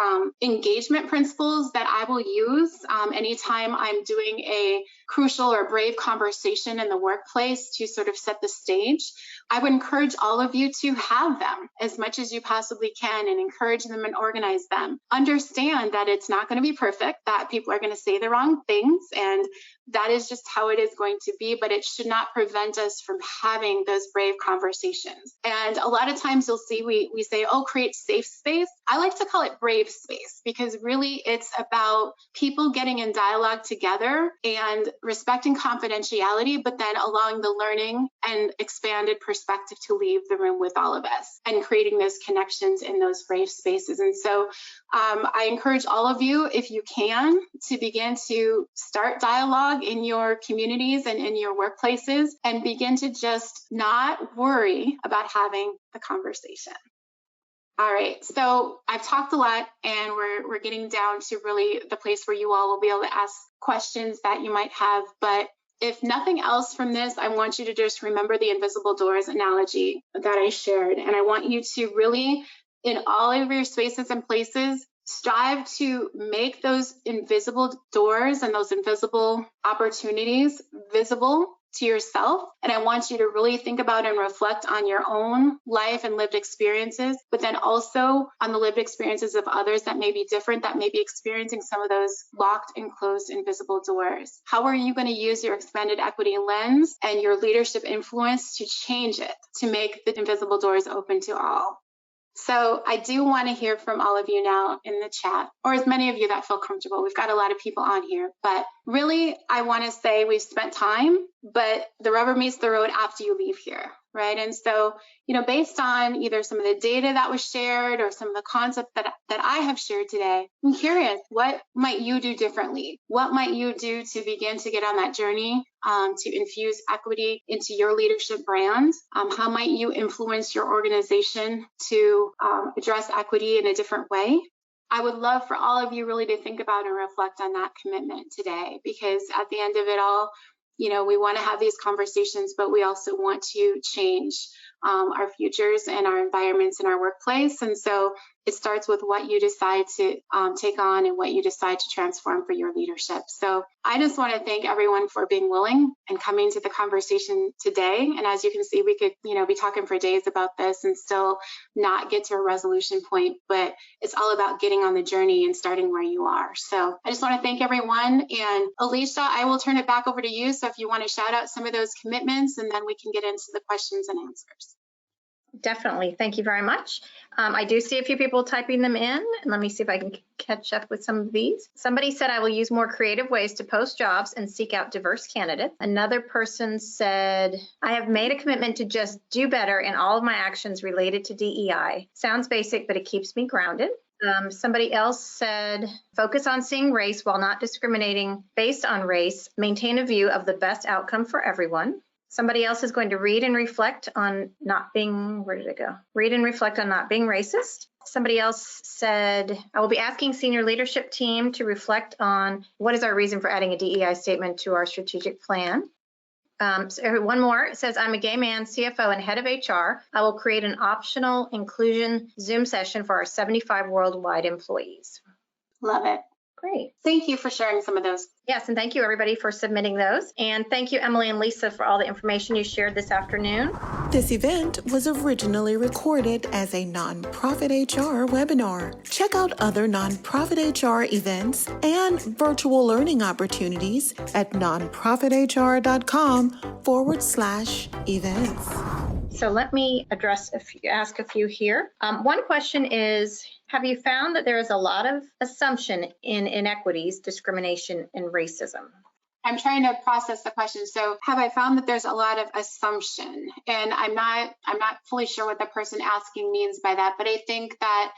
engagement principles that I will use anytime I'm doing a crucial or brave conversation in the workplace to sort of set the stage. I would encourage all of you to have them as much as you possibly can and encourage them and organize them. Understand that it's not going to be perfect, that people are going to say the wrong things, and that is just how it is going to be, but it should not prevent us from having those brave conversations. And a lot of times you'll see we say, oh, create safe space. I like to call it brave space, because really it's about people getting in dialogue together and respecting confidentiality, but then allowing the learning and expanded perspective to leave the room with all of us and creating those connections in those brave spaces. And so I encourage all of you, if you can, to begin to start dialogue in your communities and in your workplaces and begin to just not worry about having the conversation. All right, so I've talked a lot, and we're getting down to really the place where you all will be able to ask questions that you might have. But if nothing else from this, I want you to just remember the invisible doors analogy that I shared. And I want you to really, in all of your spaces and places, strive to make those invisible doors and those invisible opportunities visible to yourself. And I want you to really think about and reflect on your own life and lived experiences, but then also on the lived experiences of others that may be different, that may be experiencing some of those locked and closed invisible doors. How are you going to use your expanded equity lens and your leadership influence to change it, to make the invisible doors open to all? So I do want to hear from all of you now in the chat, or as many of you that feel comfortable. We've got a lot of people on here, but really I want to say we've spent time, but the rubber meets the road after you leave here, right? And so, based on either some of the data that was shared or some of the concepts that I have shared today, I'm curious, what might you do differently? What might you do to begin to get on that journey to infuse equity into your leadership brand? How might you influence your organization to address equity in a different way? I would love for all of you really to think about and reflect on that commitment today, because at the end of it all, we want to have these conversations, but we also want to change our futures and our environments in our workplace. And so it starts with what you decide to take on and what you decide to transform for your leadership. So I just want to thank everyone for being willing and coming to the conversation today. And as you can see, we could, be talking for days about this and still not get to a resolution point, but it's all about getting on the journey and starting where you are. So I just want to thank everyone. And Alicia, I will turn it back over to you. So if you want to shout out some of those commitments, and then we can get into the questions and answers. Definitely. Thank you very much. I do see a few people typing them in, and let me see if I can catch up with some of these. Somebody said, I will use more creative ways to post jobs and seek out diverse candidates. Another person said, I have made a commitment to just do better in all of my actions related to DEI. Sounds basic, but it keeps me grounded. Somebody else said, focus on seeing race while not discriminating based on race. Maintain a view of the best outcome for everyone. Somebody else is going to read and reflect on not being, where did it go? Read and reflect on not being racist. Somebody else said, I will be asking senior leadership team to reflect on what is our reason for adding a DEI statement to our strategic plan. So one more, it says, I'm a gay man, CFO, and head of HR. I will create an optional inclusion Zoom session for our 75 worldwide employees. Love it. Great. Thank you for sharing some of those. Yes, and thank you everybody for submitting those. And thank you, Emily and Lisa, for all the information you shared this afternoon. This event was originally recorded as a nonprofit HR webinar. Check out other nonprofit HR events and virtual learning opportunities at nonprofithr.com/events. So let me ask a few here. One question is, have you found that there is a lot of assumption in inequities, discrimination, and racism? I'm trying to process the question. So have I found that there's a lot of assumption? And I'm not fully sure what the person asking means by that, but I think that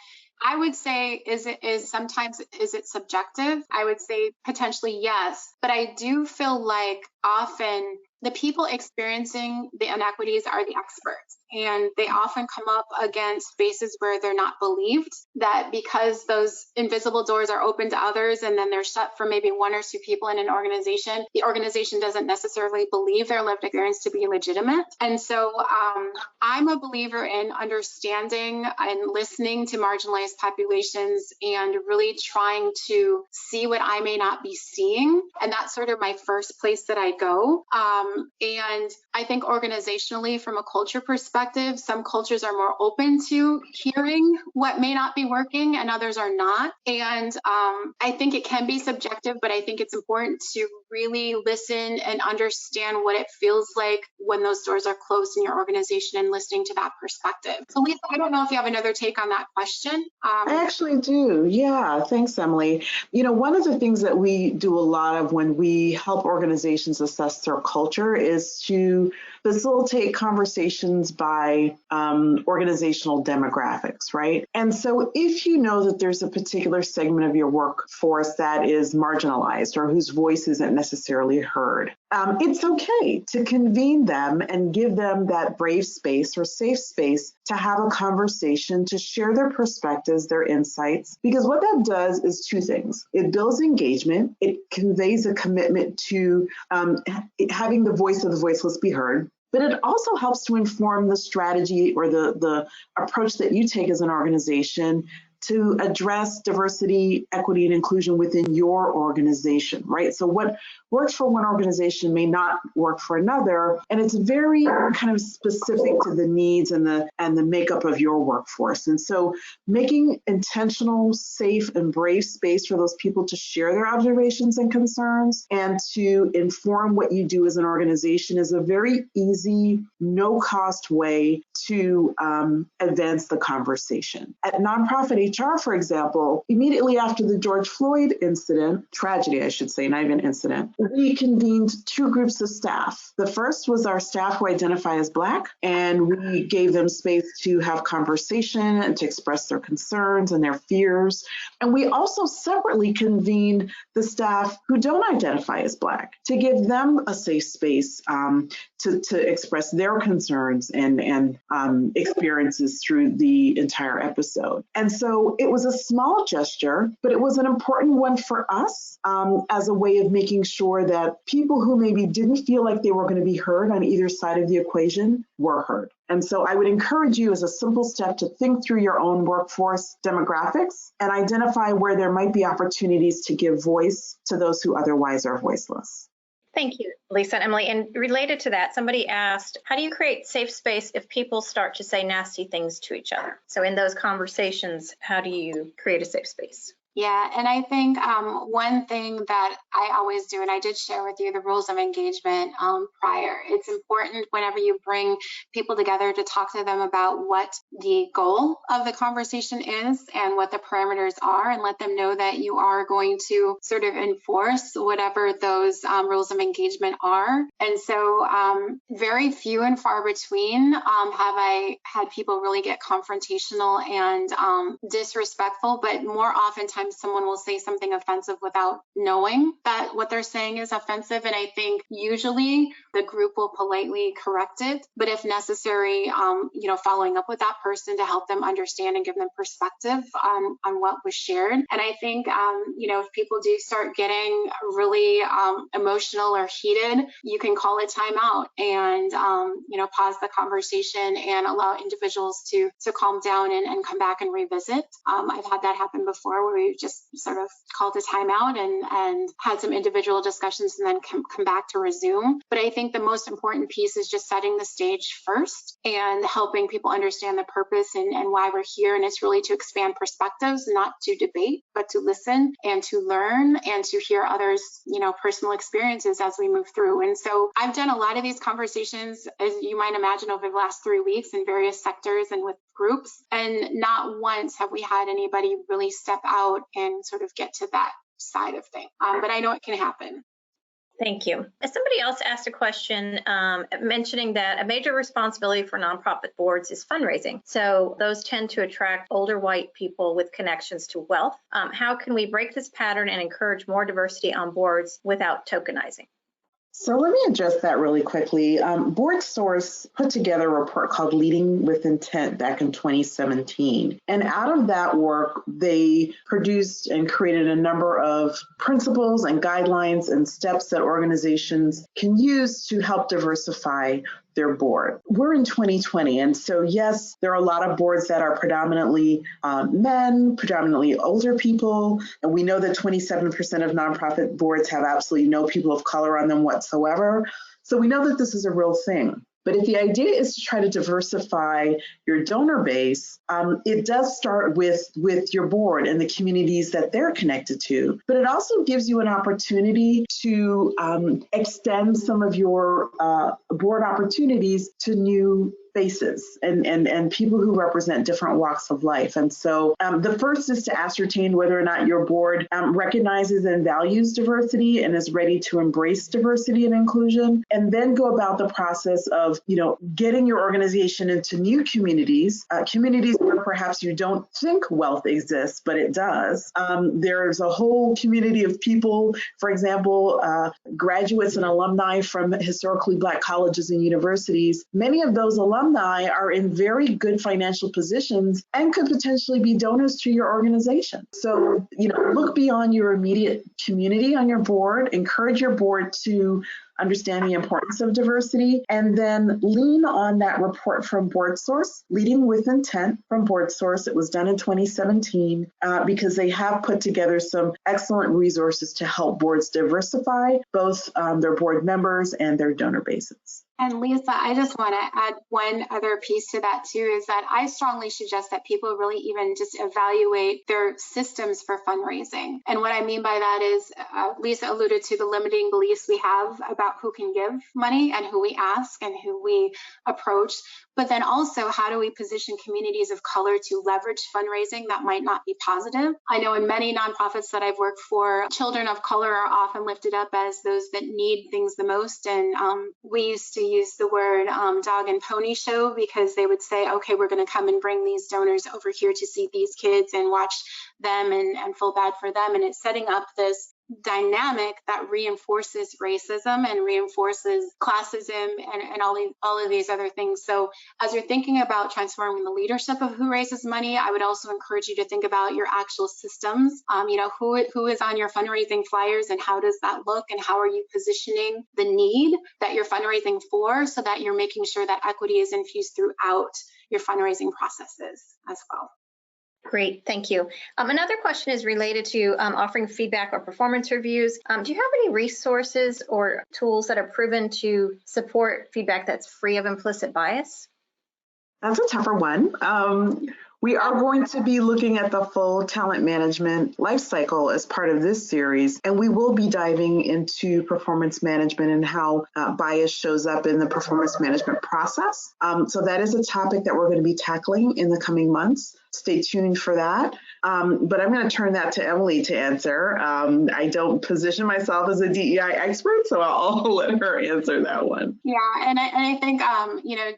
I would say, is it subjective? I would say potentially yes, but I do feel like often the people experiencing the inequities are the experts. and they often come up against spaces where they're not believed, that because those invisible doors are open to others and then they're shut for maybe one or two people in an organization, the organization doesn't necessarily believe their lived experience to be legitimate. And so I'm a believer in understanding and listening to marginalized populations and really trying to see what I may not be seeing. And that's sort of my first place that I go. And I think organizationally, from a culture perspective, some cultures are more open to hearing what may not be working and others are not. And I think it can be subjective, but I think it's important to really listen and understand what it feels like when those doors are closed in your organization and listening to that perspective. So Lisa, I don't know if you have another take on that question. I actually do. Yeah. Thanks, Emily. One of the things that we do a lot of when we help organizations assess their culture is to facilitate conversations by organizational demographics, right? And so if you know that there's a particular segment of your workforce that is marginalized or whose voice isn't necessarily heard, it's okay to convene them and give them that brave space or safe space to have a conversation, to share their perspectives, their insights, because what that does is two things. It builds engagement. It conveys a commitment to having the voice of the voiceless be heard. But it also helps to inform the strategy or the approach that you take as an organization to address diversity, equity, and inclusion within your organization, right? So what works for one organization may not work for another, and it's very kind of specific to the needs and the makeup of your workforce. And so making intentional, safe, and brave space for those people to share their observations and concerns and to inform what you do as an organization is a very easy, no-cost way to advance the conversation. At Nonprofit HR, for example, immediately after the George Floyd incident, tragedy, I should say, not even incident, we convened two groups of staff. The first was our staff who identify as Black, and we gave them space to have conversation and to express their concerns and their fears. And we also separately convened the staff who don't identify as Black to give them a safe space to express their concerns and experiences through the entire episode. And so it was a small gesture, but it was an important one for us as a way of making sure that people who maybe didn't feel like they were going to be heard on either side of the equation were heard. And so I would encourage you as a simple step to think through your own workforce demographics and identify where there might be opportunities to give voice to those who otherwise are voiceless. Thank you, Lisa and Emily. And related to that, somebody asked, how do you create safe space if people start to say nasty things to each other? So in those conversations, how do you create a safe space? Yeah, and I think one thing that I always do, and I did share with you the rules of engagement prior, it's important whenever you bring people together to talk to them about what the goal of the conversation is and what the parameters are, and let them know that you are going to sort of enforce whatever those rules of engagement are. And so very few and far between have I had people really get confrontational and disrespectful, but more oftentimes someone will say something offensive without knowing that what they're saying is offensive. And I think usually the group will politely correct it, but if necessary, following up with that person to help them understand and give them perspective on what was shared. And I think, if people do start getting really emotional or heated, you can call a timeout and, pause the conversation and allow individuals to calm down and come back and revisit. I've had that happen before where we just sort of called a timeout and had some individual discussions and then come back to resume. But I think the most important piece is just setting the stage first and helping people understand the purpose and why we're here. And it's really to expand perspectives, not to debate, but to listen and to learn and to hear others, personal experiences as we move through. And so I've done a lot of these conversations, as you might imagine, over the last 3 weeks in various sectors and with groups. And not once have we had anybody really step out and sort of get to that side of things. But I know it can happen. Thank you. Somebody else asked a question mentioning that a major responsibility for nonprofit boards is fundraising. So those tend to attract older white people with connections to wealth. How can we break this pattern and encourage more diversity on boards without tokenizing? So let me address that really quickly. Board Source put together a report called Leading with Intent back in 2017. And out of that work, they produced and created a number of principles and guidelines and steps that organizations can use to help diversify their board. We're in 2020, and so yes, there are a lot of boards that are predominantly men, predominantly older people, and we know that 27% of nonprofit boards have absolutely no people of color on them whatsoever. So we know that this is a real thing. But if the idea is to try to diversify your donor base, it does start with your board and the communities that they're connected to. But it also gives you an opportunity to extend some of your board opportunities to new faces and people who represent different walks of life. And so the first is to ascertain whether or not your board recognizes and values diversity and is ready to embrace diversity and inclusion, and then go about the process of, getting your organization into new communities, communities where perhaps you don't think wealth exists, but it does. There's a whole community of people, for example, graduates and alumni from historically Black colleges and universities. Many of those alumni are in very good financial positions and could potentially be donors to your organization. So, look beyond your immediate community on your board, encourage your board to understand the importance of diversity, and then lean on that report from Board Source, Leading with Intent from Board Source. It was done in 2017 because they have put together some excellent resources to help boards diversify both their board members and their donor bases. And Lisa, I just want to add one other piece to that too, is that I strongly suggest that people really even just evaluate their systems for fundraising. And what I mean by that is, Lisa alluded to the limiting beliefs we have about who can give money and who we ask and who we approach. But then also, how do we position communities of color to leverage fundraising that might not be positive? I know in many nonprofits that I've worked for, children of color are often lifted up as those that need things the most. And we used to use the word dog and pony show, because they would say, okay, we're going to come and bring these donors over here to see these kids and watch them and feel bad for them. And it's setting up this dynamic that reinforces racism and reinforces classism and all of these other things. So as you're thinking about transforming the leadership of who raises money, I would also encourage you to think about your actual systems. Who is on your fundraising flyers and how does that look, and how are you positioning the need that you're fundraising for, so that you're making sure that equity is infused throughout your fundraising processes as well. Great, thank you. Another question is related to offering feedback or performance reviews. Do you have any resources or tools that are proven to support feedback that's free of implicit bias? That's a tougher one. We are going to be looking at the full talent management lifecycle as part of this series, and we will be diving into performance management and how bias shows up in the performance management process. So that is a topic that we're going to be tackling in the coming months. Stay tuned for that. But I'm going to turn that to Emily to answer. I don't position myself as a DEI expert, so I'll let her answer that one. Yeah, and I think,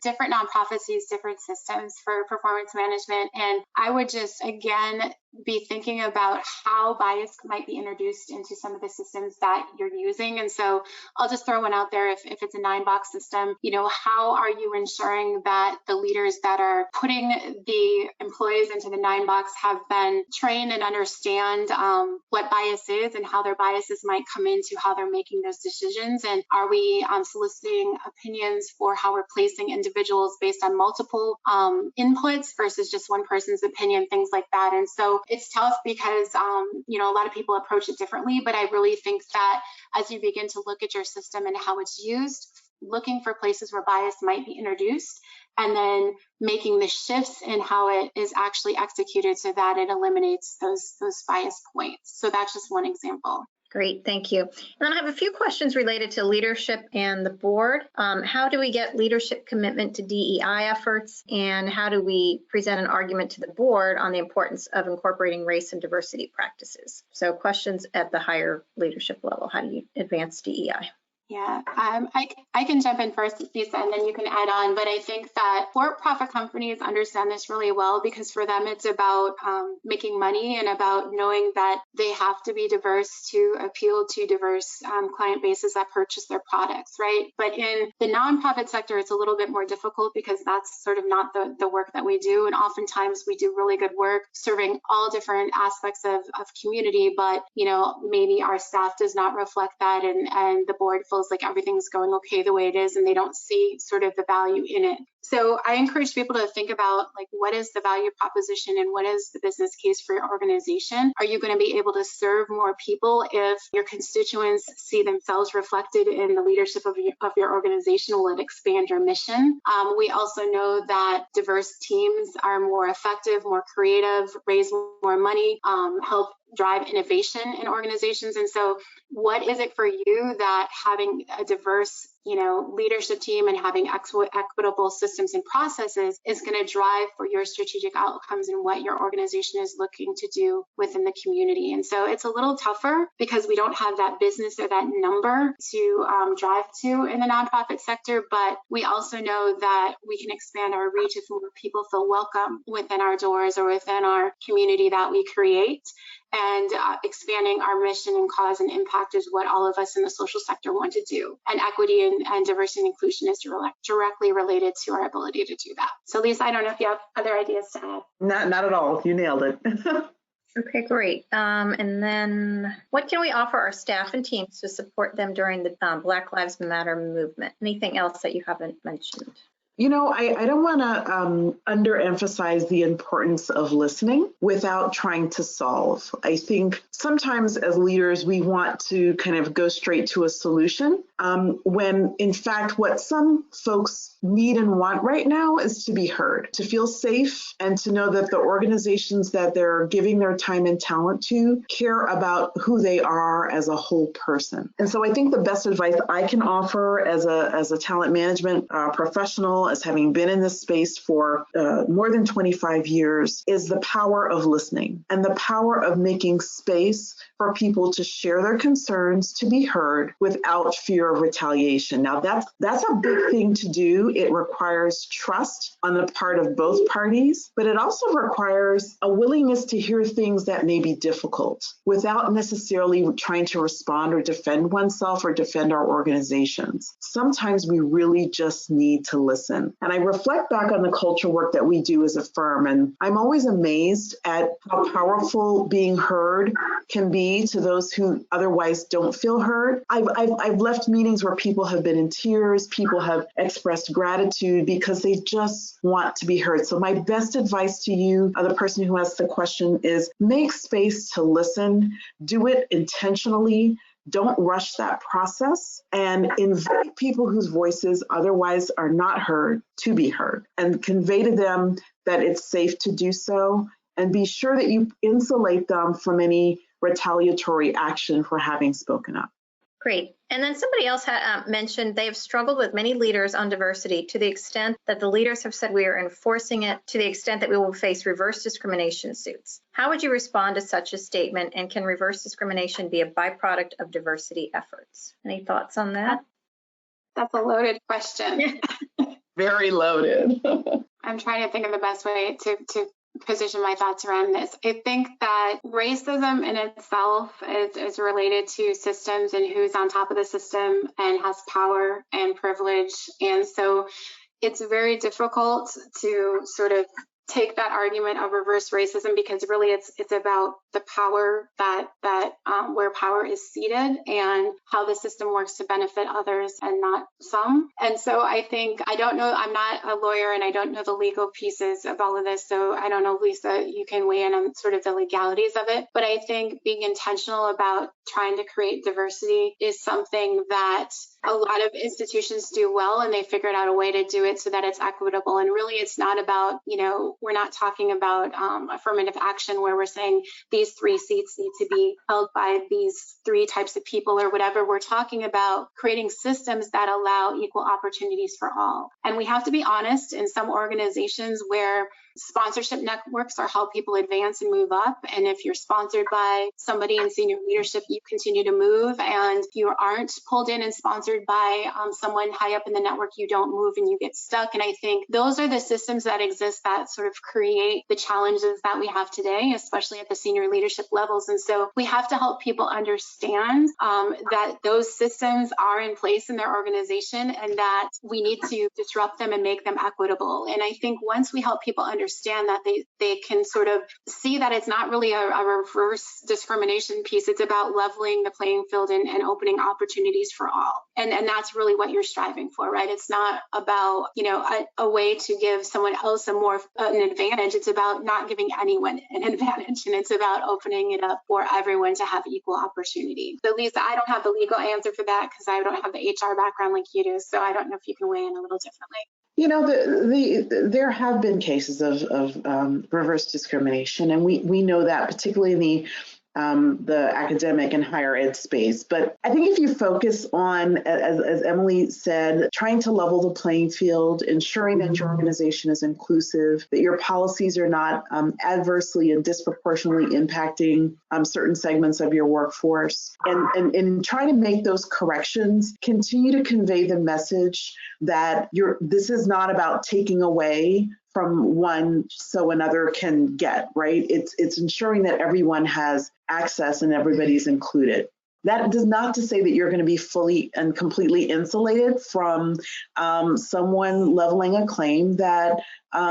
different nonprofits use different systems for performance management. And I would just, again, be thinking about how bias might be introduced into some of the systems that you're using. And so I'll just throw one out there. If it's a 9-box system, how are you ensuring that the leaders that are putting the employees into the 9-box have been trained and understand what bias is and how their biases might come into how they're making those decisions? And are we soliciting opinions for how we're placing individuals based on multiple inputs versus just one person's opinion, things like that. And so it's tough because, a lot of people approach it differently, but I really think that as you begin to look at your system and how it's used, looking for places where bias might be introduced, and then making the shifts in how it is actually executed so that it eliminates those bias points. So that's just one example. Great, thank you. And then I have a few questions related to leadership and the board. How do we get leadership commitment to DEI efforts, and how do we present an argument to the board on the importance of incorporating race and diversity practices? So questions at the higher leadership level, how do you advance DEI? Yeah, I can jump in first, Lisa, and then you can add on. But I think that for-profit companies understand this really well, because for them it's about making money and about knowing that they have to be diverse to appeal to diverse client bases that purchase their products, right? But in the nonprofit sector, it's a little bit more difficult because that's sort of not the work that we do. And oftentimes we do really good work serving all different aspects of community, but maybe our staff does not reflect that, and the board feels like everything's going okay the way it is, and they don't see sort of the value in it. So I encourage people to think about, like, what is the value proposition and what is the business case for your organization? Are you going to be able to serve more people if your constituents see themselves reflected in the leadership of your organization? Will it expand your mission? We also know that diverse teams are more effective, more creative, raise more money, help drive innovation in organizations. And so what is it for you that having a diverse, leadership team and having equitable systems and processes is going to drive for your strategic outcomes and what your organization is looking to do within the community? And so it's a little tougher because we don't have that business or that number to drive to in the nonprofit sector, but we also know that we can expand our reach if more people feel welcome within our doors or within our community that we create. And expanding our mission and cause and impact is what all of us in the social sector want to do. And equity and diversity and inclusion is directly related to our ability to do that. So Lisa, I don't know if you have other ideas to add. Not at all. You nailed it. Okay, great. And then what can we offer our staff and teams to support them during the Black Lives Matter movement? Anything else that you haven't mentioned? I don't want to underemphasize the importance of listening without trying to solve. I think sometimes as leaders, we want to kind of go straight to a solution when in fact what some folks need and want right now is to be heard, to feel safe, and to know that the organizations that they're giving their time and talent to care about who they are as a whole person. And so I think the best advice I can offer as a talent management professional, as having been in this space for more than 25 years, is the power of listening and the power of making space for people to share their concerns, to be heard without fear of retaliation. Now that's a big thing to do. It requires trust on the part of both parties, but it also requires a willingness to hear things that may be difficult without necessarily trying to respond or defend oneself or defend our organizations. Sometimes we really just need to listen. And I reflect back on the culture work that we do as a firm, and I'm always amazed at how powerful being heard can be to those who otherwise don't feel heard. I've left meetings where people have been in tears, people have expressed gratitude because they just want to be heard. So my best advice to you, the person who asked the question, is make space to listen, do it intentionally. Don't rush that process, and invite people whose voices otherwise are not heard to be heard, and convey to them that it's safe to do so, and be sure that you insulate them from any retaliatory action for having spoken up. Great. And then somebody else had mentioned they have struggled with many leaders on diversity to the extent that the leaders have said we are enforcing it, to the extent that we will face reverse discrimination suits. How would you respond to such a statement, and can reverse discrimination be a byproduct of diversity efforts? Any thoughts on that? That's a loaded question. Very loaded. I'm trying to think of the best way to position my thoughts around this. I think that racism in itself is related to systems and who's on top of the system and has power and privilege. And so it's very difficult to sort of take that argument of reverse racism, because really it's about the power that where power is seated and how the system works to benefit others and not some. And so I think, I don't know, I'm not a lawyer and I don't know the legal pieces of all of this. So I don't know, Lisa, you can weigh in on sort of the legalities of it. But I think being intentional about trying to create diversity is something that a lot of institutions do well, and they figured out a way to do it so that it's equitable. And really, it's not about, we're not talking about affirmative action where we're saying these 3 seats need to be held by these 3 types of people or whatever. We're talking about creating systems that allow equal opportunities for all. And we have to be honest, in some organizations where Sponsorship networks are how people advance and move up. And if you're sponsored by somebody in senior leadership, you continue to move. And if you aren't pulled in and sponsored by someone high up in the network, you don't move and you get stuck. And I think those are the systems that exist that sort of create the challenges that we have today, especially at the senior leadership levels. And so we have to help people understand that those systems are in place in their organization and that we need to disrupt them and make them equitable. And I think once we help people understand that, they can sort of see that it's not really a reverse discrimination piece. It's about leveling the playing field and opening opportunities for all. And that's really what you're striving for, right? It's not about, a way to give someone else an advantage. It's about not giving anyone an advantage. And it's about opening it up for everyone to have equal opportunity. So Lisa, I don't have the legal answer for that because I don't have the HR background like you do. So I don't know if you can weigh in a little differently. There have been cases of reverse discrimination, and we know that particularly in the academic and higher ed space. But I think if you focus on, as Emily said, trying to level the playing field, ensuring that your organization is inclusive, that your policies are not adversely and disproportionately impacting certain segments of your workforce, and try to make those corrections, continue to convey the message that this is not about taking away from one so another can get, right? It's ensuring that everyone has access and everybody's included. That does not to say that you're going to be fully and completely insulated from someone leveling a claim that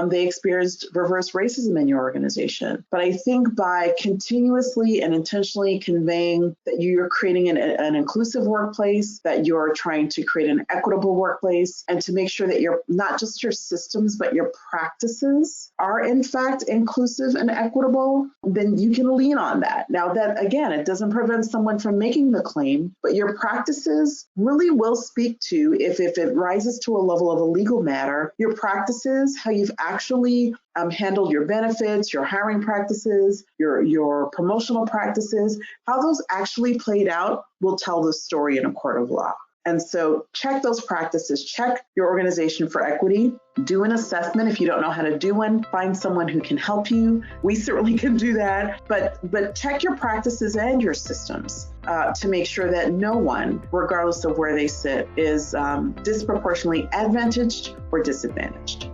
they experienced reverse racism in your organization. But I think by continuously and intentionally conveying that you're creating an inclusive workplace, that you're trying to create an equitable workplace, and to make sure that not just your systems, but your practices are in fact inclusive and equitable, then you can lean on that. Now that, again, it doesn't prevent someone from making the claim, but your practices really will speak to, if it rises to a level of a legal matter, your practices, how you've actually handled your benefits, your hiring practices, your promotional practices, how those actually played out will tell the story in a court of law. And so check those practices, check your organization for equity, do an assessment. If you don't know how to do one, find someone who can help you. We certainly can do that, but check your practices and your systems to make sure that no one, regardless of where they sit, is disproportionately advantaged or disadvantaged.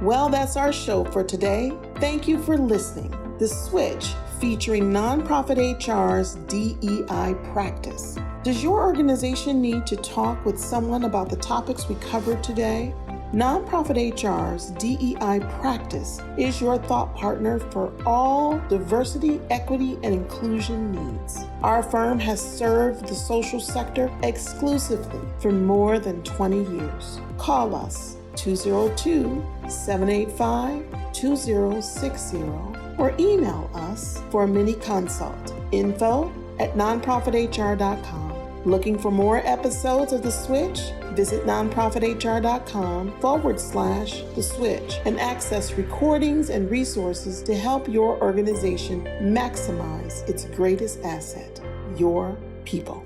Well, that's our show for today. Thank you for listening. The Switch, featuring nonprofit HR's DEI practice. Does your organization need to talk with someone about the topics we covered today? Nonprofit HR's DEI practice is your thought partner for all diversity, equity, and inclusion needs. Our firm has served the social sector exclusively for more than 20 years. Call us 202-785-2060 or email us for a mini consult. info@nonprofithr.com. Looking for more episodes of The Switch? Visit nonprofithr.com/The Switch and access recordings and resources to help your organization maximize its greatest asset, your people.